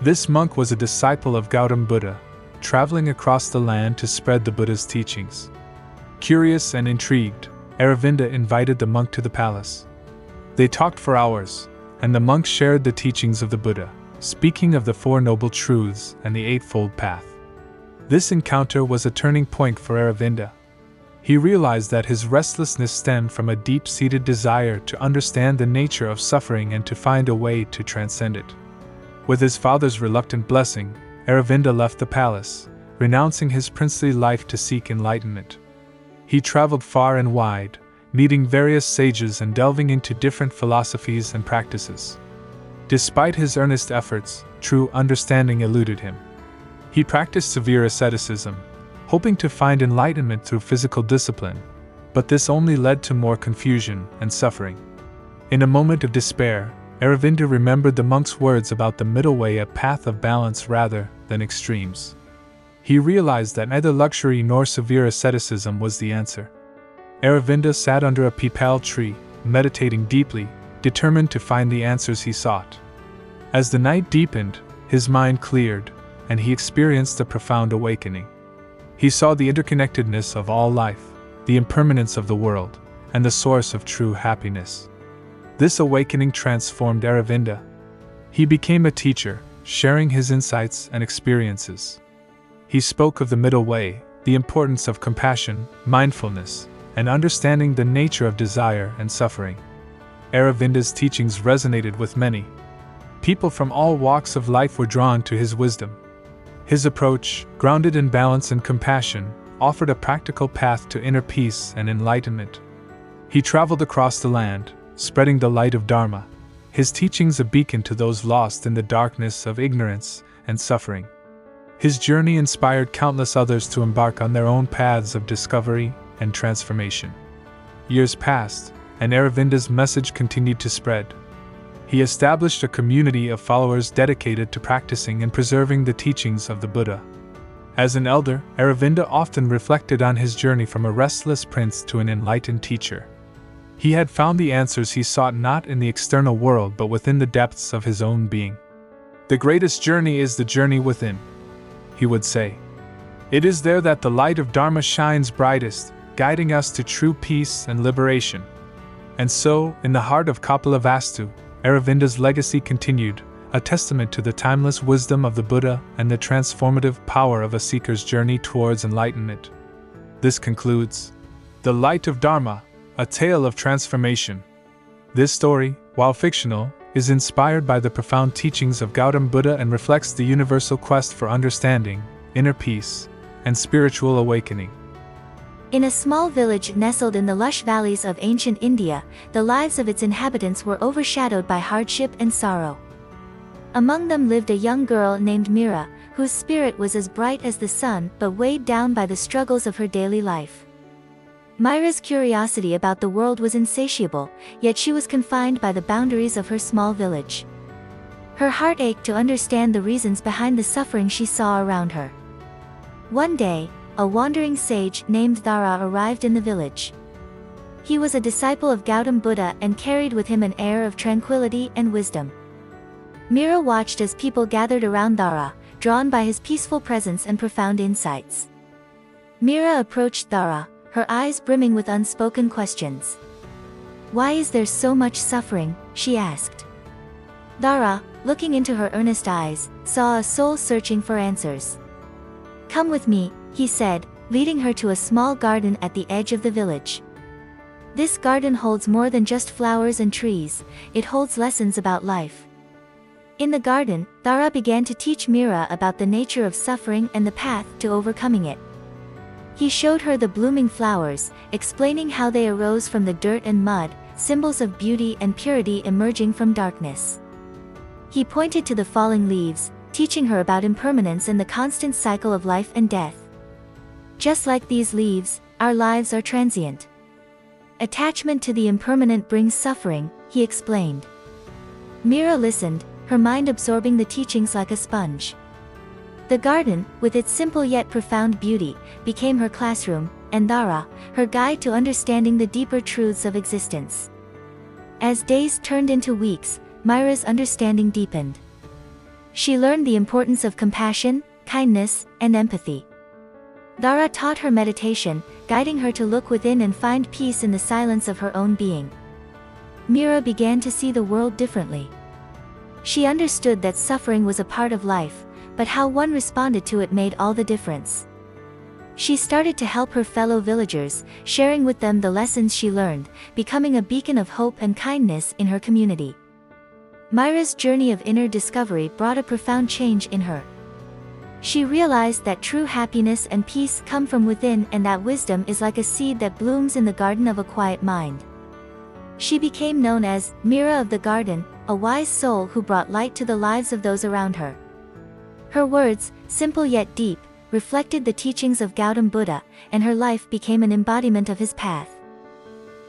This monk was a disciple of Gautam Buddha, traveling across the land to spread the Buddha's teachings. Curious and intrigued, Aravinda invited the monk to the palace. They talked for hours, and the monk shared the teachings of the Buddha, speaking of the Four Noble Truths and the Eightfold Path. This encounter was a turning point for Aravinda. He realized that his restlessness stemmed from a deep-seated desire to understand the nature of suffering and to find a way to transcend it. With his father's reluctant blessing, Aravinda left the palace, renouncing his princely life to seek enlightenment. He traveled far and wide, meeting various sages and delving into different philosophies and practices. Despite his earnest efforts, true understanding eluded him. He practiced severe asceticism, hoping to find enlightenment through physical discipline, but this only led to more confusion and suffering. In a moment of despair, Aravinda remembered the monk's words about the middle way, a path of balance rather than extremes. He realized that neither luxury nor severe asceticism was the answer. Aravinda sat under a peepal tree, meditating deeply, determined to find the answers he sought. As the night deepened, his mind cleared, and he experienced a profound awakening. He saw the interconnectedness of all life, the impermanence of the world, and the source of true happiness. This awakening transformed Aravinda. He became a teacher, sharing his insights and experiences. He spoke of the middle way, the importance of compassion, mindfulness, and understanding the nature of desire and suffering. Aravinda's teachings resonated with many. People from all walks of life were drawn to his wisdom. His approach, grounded in balance and compassion, offered a practical path to inner peace and enlightenment. He traveled across the land, spreading the light of Dharma, his teachings a beacon to those lost in the darkness of ignorance and suffering. His journey inspired countless others to embark on their own paths of discovery and transformation. Years passed, and Aravinda's message continued to spread. He established a community of followers dedicated to practicing and preserving the teachings of the Buddha. As an elder, Aravinda often reflected on his journey from a restless prince to an enlightened teacher. He had found the answers he sought not in the external world but within the depths of his own being. "The greatest journey is the journey within," he would say. "It is there that the light of Dharma shines brightest, guiding us to true peace and liberation." And so, in the heart of Kapilavastu, Aravinda's legacy continued, a testament to the timeless wisdom of the Buddha and the transformative power of a seeker's journey towards enlightenment. This concludes The Light of Dharma, a tale of transformation. This story, while fictional, is inspired by the profound teachings of Gautam Buddha and reflects the universal quest for understanding, inner peace, and spiritual awakening. In a small village nestled in the lush valleys of ancient India, the lives of its inhabitants were overshadowed by hardship and sorrow. Among them lived a young girl named Mira, whose spirit was as bright as the sun but weighed down by the struggles of her daily life. Myra's curiosity about the world was insatiable, yet she was confined by the boundaries of her small village. Her heart ached to understand the reasons behind the suffering she saw around her. One day, a wandering sage named Dhara arrived in the village. He was a disciple of Gautam Buddha and carried with him an air of tranquility and wisdom. Mira watched as people gathered around Dhara, drawn by his peaceful presence and profound insights. Mira approached Dhara, her eyes brimming with unspoken questions. "Why is there so much suffering?" she asked. Dhara, looking into her earnest eyes, saw a soul searching for answers. "Come with me," he said, leading her to a small garden at the edge of the village. This garden holds more than just flowers and trees, it holds lessons about life. In the garden, Dhara began to teach Mira about the nature of suffering and the path to overcoming it. He showed her the blooming flowers, explaining how they arose from the dirt and mud, symbols of beauty and purity emerging from darkness. He pointed to the falling leaves, teaching her about impermanence and the constant cycle of life and death. "Just like these leaves, our lives are transient. Attachment to the impermanent brings suffering," he explained. Mira listened, her mind absorbing the teachings like a sponge. The garden, with its simple yet profound beauty, became her classroom, and Dhara, her guide to understanding the deeper truths of existence. As days turned into weeks, Myra's understanding deepened. She learned the importance of compassion, kindness, and empathy. Dhara taught her meditation, guiding her to look within and find peace in the silence of her own being. Mira began to see the world differently. She understood that suffering was a part of life, but how one responded to it made all the difference. She started to help her fellow villagers, sharing with them the lessons she learned, becoming a beacon of hope and kindness in her community. Myra's journey of inner discovery brought a profound change in her. She realized that true happiness and peace come from within and that wisdom is like a seed that blooms in the garden of a quiet mind. She became known as Mira of the Garden, a wise soul who brought light to the lives of those around her. Her words, simple yet deep, reflected the teachings of Gautam Buddha, and her life became an embodiment of his path.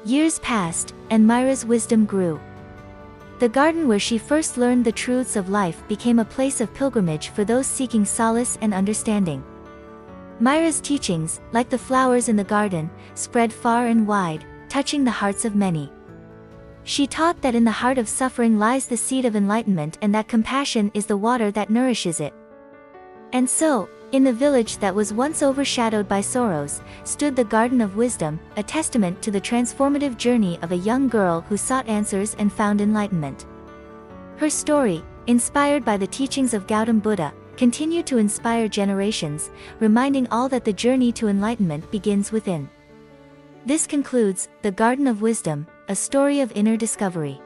Years passed, and Myra's wisdom grew. The garden where she first learned the truths of life became a place of pilgrimage for those seeking solace and understanding. Myra's teachings, like the flowers in the garden, spread far and wide, touching the hearts of many. She taught that in the heart of suffering lies the seed of enlightenment and that compassion is the water that nourishes it. And so, in the village that was once overshadowed by sorrows, stood the Garden of Wisdom, a testament to the transformative journey of a young girl who sought answers and found enlightenment. Her story, inspired by the teachings of Gautam Buddha, continued to inspire generations, reminding all that the journey to enlightenment begins within. This concludes The Garden of Wisdom, a story of inner discovery.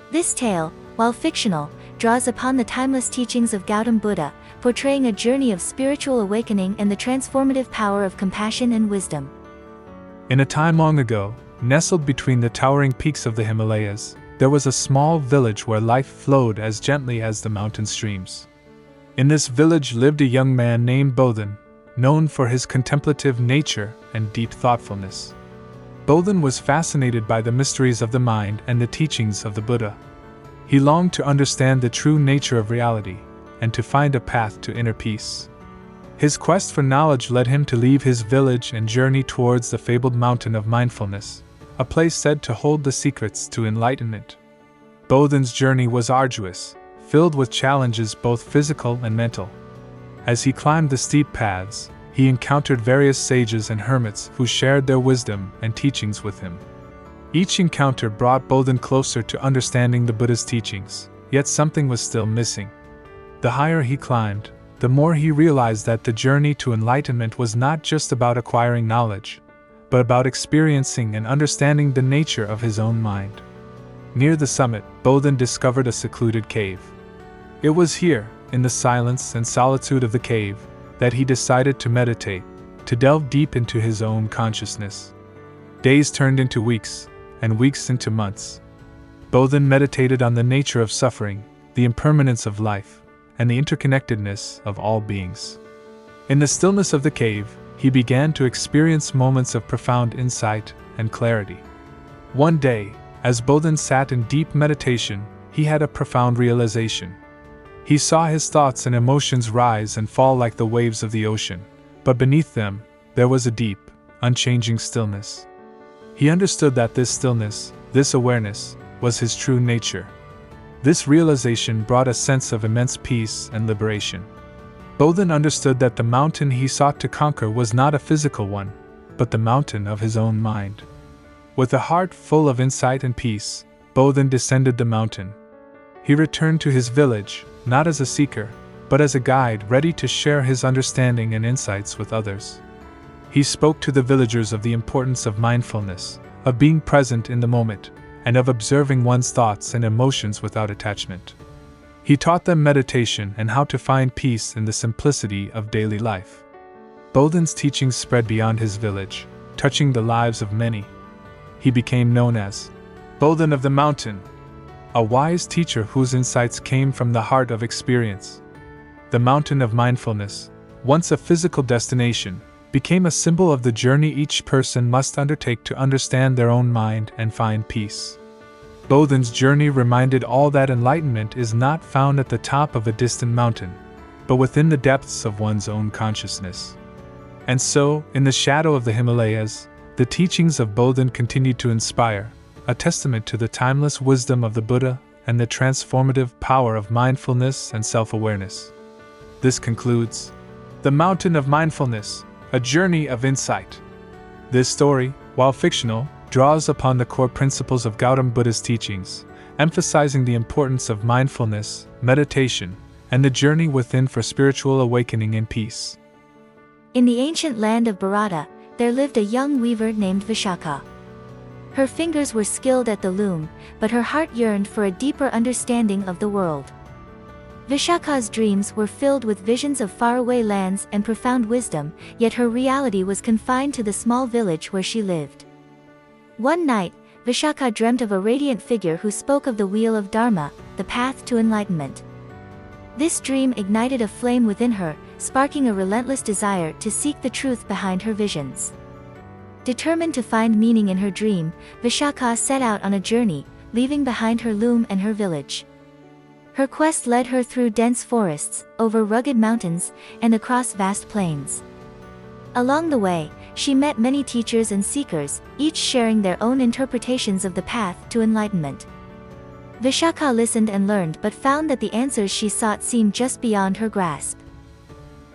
This tale, while fictional, draws upon the timeless teachings of Gautam Buddha, portraying a journey of spiritual awakening and the transformative power of compassion and wisdom. In a time long ago, nestled between the towering peaks of the Himalayas, there was a small village where life flowed as gently as the mountain streams. In this village lived a young man named Bodhin, known for his contemplative nature and deep thoughtfulness. Bodhin was fascinated by the mysteries of the mind and the teachings of the Buddha. He longed to understand the true nature of reality, and to find a path to inner peace. His quest for knowledge led him to leave his village and journey towards the fabled mountain of mindfulness, a place said to hold the secrets to enlightenment. Bodhin's journey was arduous, filled with challenges both physical and mental. As he climbed the steep paths, he encountered various sages and hermits who shared their wisdom and teachings with him. Each encounter brought Bodhin closer to understanding the Buddha's teachings, yet something was still missing. The higher he climbed, the more he realized that the journey to enlightenment was not just about acquiring knowledge, but about experiencing and understanding the nature of his own mind. Near the summit, Bodhin discovered a secluded cave. It was here, in the silence and solitude of the cave, that he decided to meditate, to delve deep into his own consciousness. Days turned into weeks, and weeks into months. Bodhin meditated on the nature of suffering, the impermanence of life, and the interconnectedness of all beings. In the stillness of the cave, he began to experience moments of profound insight and clarity. One day, as Bodhin sat in deep meditation, he had a profound realization. He saw his thoughts and emotions rise and fall like the waves of the ocean, but beneath them, there was a deep, unchanging stillness. He understood that this stillness, this awareness, was his true nature. This realization brought a sense of immense peace and liberation. Bodhin understood that the mountain he sought to conquer was not a physical one, but the mountain of his own mind. With a heart full of insight and peace, Bodhin descended the mountain. He returned to his village, not as a seeker, but as a guide ready to share his understanding and insights with others. He spoke to the villagers of the importance of mindfulness, of being present in the moment, and of observing one's thoughts and emotions without attachment. He taught them meditation and how to find peace in the simplicity of daily life. Bodhin's teachings spread beyond his village, touching the lives of many. He became known as Bodhin of the Mountain, a wise teacher whose insights came from the heart of experience. The mountain of mindfulness, once a physical destination, became a symbol of the journey each person must undertake to understand their own mind and find peace. Bodhin's journey reminded all that enlightenment is not found at the top of a distant mountain, but within the depths of one's own consciousness. And so, in the shadow of the Himalayas, the teachings of Bodhin continued to inspire, a testament to the timeless wisdom of the Buddha and the transformative power of mindfulness and self-awareness. This concludes The Mountain of Mindfulness, a journey of insight. This story, while fictional, draws upon the core principles of Gautam Buddha's teachings, emphasizing the importance of mindfulness, meditation, and the journey within for spiritual awakening and peace. In the ancient land of Bharata, there lived a young weaver named Vishaka. Her fingers were skilled at the loom, but her heart yearned for a deeper understanding of the world. Vishaka's dreams were filled with visions of faraway lands and profound wisdom, yet her reality was confined to the small village where she lived. One night, Vishaka dreamt of a radiant figure who spoke of the wheel of Dharma, the path to enlightenment. This dream ignited a flame within her, sparking a relentless desire to seek the truth behind her visions. Determined to find meaning in her dream, Vishaka set out on a journey, leaving behind her loom and her village. Her quest led her through dense forests, over rugged mountains, and across vast plains. Along the way, she met many teachers and seekers, each sharing their own interpretations of the path to enlightenment. Vishaka listened and learned but found that the answers she sought seemed just beyond her grasp.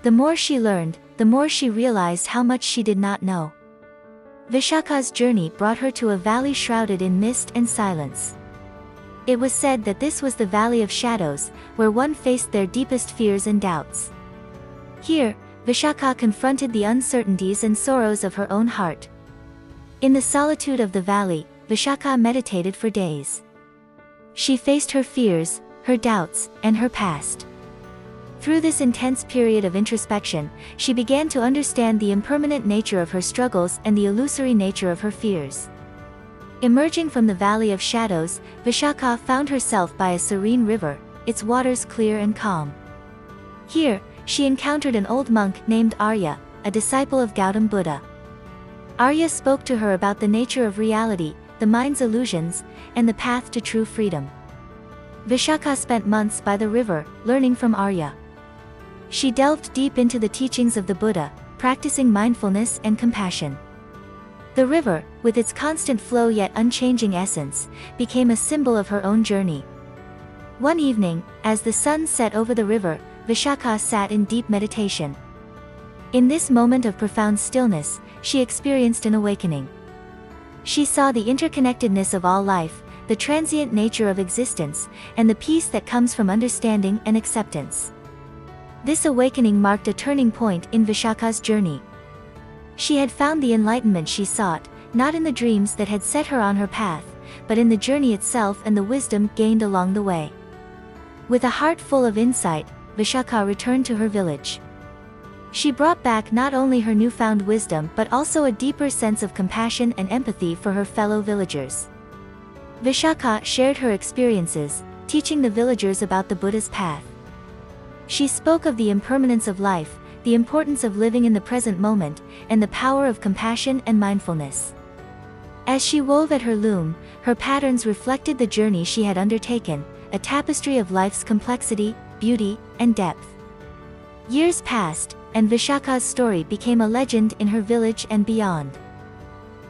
The more she learned, the more she realized how much she did not know. Vishaka's journey brought her to a valley shrouded in mist and silence. It was said that this was the Valley of Shadows, where one faced their deepest fears and doubts. Here, Vishaka confronted the uncertainties and sorrows of her own heart. In the solitude of the valley, Vishaka meditated for days. She faced her fears, her doubts, and her past. Through this intense period of introspection, she began to understand the impermanent nature of her struggles and the illusory nature of her fears. Emerging from the Valley of Shadows, Vishaka found herself by a serene river, its waters clear and calm. Here, she encountered an old monk named Arya, a disciple of Gautam Buddha. Arya spoke to her about the nature of reality, the mind's illusions, and the path to true freedom. Vishaka spent months by the river, learning from Arya. She delved deep into the teachings of the Buddha, practicing mindfulness and compassion. The river, with its constant flow yet unchanging essence, became a symbol of her own journey. One evening, as the sun set over the river, Vishaka sat in deep meditation. In this moment of profound stillness, she experienced an awakening. She saw the interconnectedness of all life, the transient nature of existence, and the peace that comes from understanding and acceptance. This awakening marked a turning point in Vishaka's journey. She had found the enlightenment she sought, not in the dreams that had set her on her path, but in the journey itself and the wisdom gained along the way. With a heart full of insight, Vishaka returned to her village. She brought back not only her newfound wisdom but also a deeper sense of compassion and empathy for her fellow villagers. Vishaka shared her experiences, teaching the villagers about the Buddha's path. She spoke of the impermanence of life, the importance of living in the present moment, and the power of compassion and mindfulness. As she wove at her loom, her patterns reflected the journey she had undertaken, a tapestry of life's complexity, beauty, and depth. Years passed, and Vishaka's story became a legend in her village and beyond.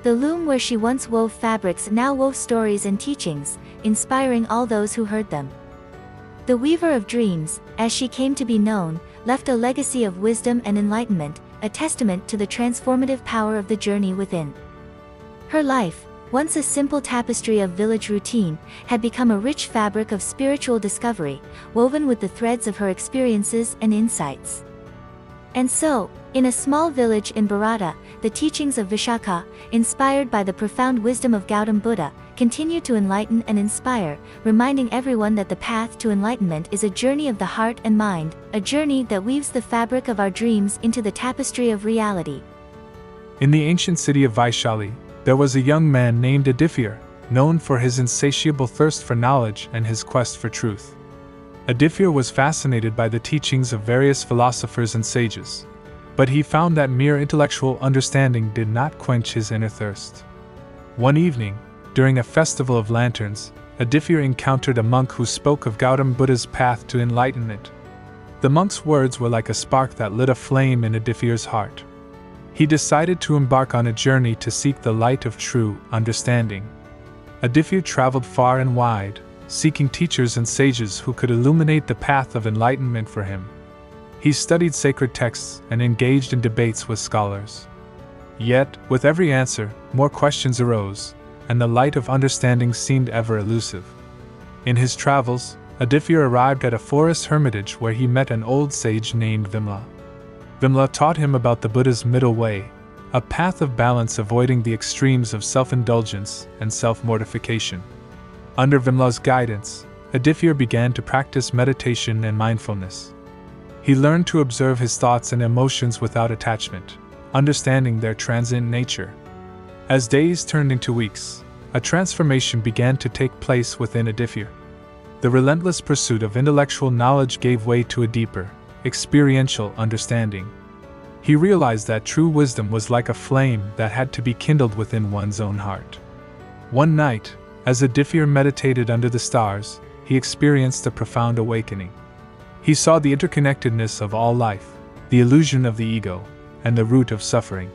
The loom where she once wove fabrics now wove stories and teachings, inspiring all those who heard them. The Weaver of Dreams, as she came to be known, left a legacy of wisdom and enlightenment, a testament to the transformative power of the journey within. Her life, once a simple tapestry of village routine, had become a rich fabric of spiritual discovery, woven with the threads of her experiences and insights. And so, in a small village in Bharata, the teachings of Vishaka, inspired by the profound wisdom of Gautam Buddha, continue to enlighten and inspire, reminding everyone that the path to enlightenment is a journey of the heart and mind, a journey that weaves the fabric of our dreams into the tapestry of reality. In the ancient city of Vaishali, there was a young man named Adifir, known for his insatiable thirst for knowledge and his quest for truth. Adifir was fascinated by the teachings of various philosophers and sages, but he found that mere intellectual understanding did not quench his inner thirst. One evening, during a festival of lanterns, Adifir encountered a monk who spoke of Gautam Buddha's path to enlightenment. The monk's words were like a spark that lit a flame in Adifir's heart. He decided to embark on a journey to seek the light of true understanding. Adifir traveled far and wide, seeking teachers and sages who could illuminate the path of enlightenment for him. He studied sacred texts and engaged in debates with scholars. Yet, with every answer, more questions arose, and the light of understanding seemed ever elusive. In his travels, Adifir arrived at a forest hermitage where he met an old sage named Vimla. Vimla taught him about the Buddha's middle way, a path of balance avoiding the extremes of self-indulgence and self-mortification. Under Vimla's guidance, Adifir began to practice meditation and mindfulness. He learned to observe his thoughts and emotions without attachment, understanding their transient nature. As days turned into weeks, a transformation began to take place within Adifir. The relentless pursuit of intellectual knowledge gave way to a deeper, experiential understanding. He realized that true wisdom was like a flame that had to be kindled within one's own heart. One night, As the Diffeer meditated under the stars, he experienced a profound awakening. He saw the interconnectedness of all life, the illusion of the ego, and the root of suffering.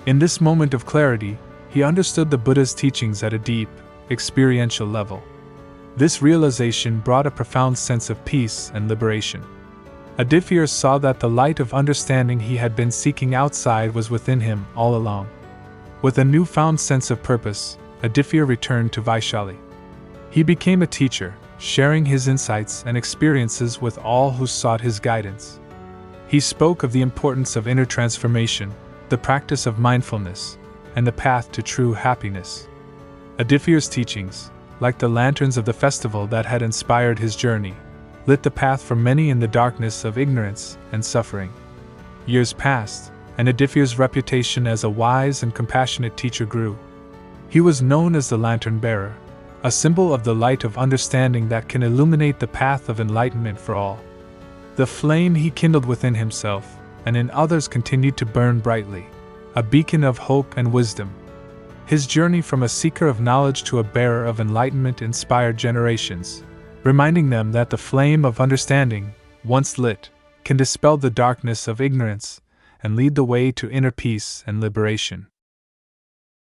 In this moment of clarity, he understood the Buddha's teachings at a deep, experiential level. This realization brought a profound sense of peace and liberation. Diffeer saw that the light of understanding he had been seeking outside was within him all along. With a newfound sense of purpose, Diffeer returned to Vaishali. He became a teacher, sharing his insights and experiences with all who sought his guidance. He spoke of the importance of inner transformation, the practice of mindfulness, and the path to true happiness. Diffeer's teachings, like the lanterns of the festival that had inspired his journey, lit the path for many in the darkness of ignorance and suffering. Years passed, and Diffeer's reputation as a wise and compassionate teacher grew. He was known as the lantern bearer, a symbol of the light of understanding that can illuminate the path of enlightenment for all. The flame he kindled within himself and in others continued to burn brightly, a beacon of hope and wisdom. His journey from a seeker of knowledge to a bearer of enlightenment inspired generations, reminding them that the flame of understanding, once lit, can dispel the darkness of ignorance and lead the way to inner peace and liberation.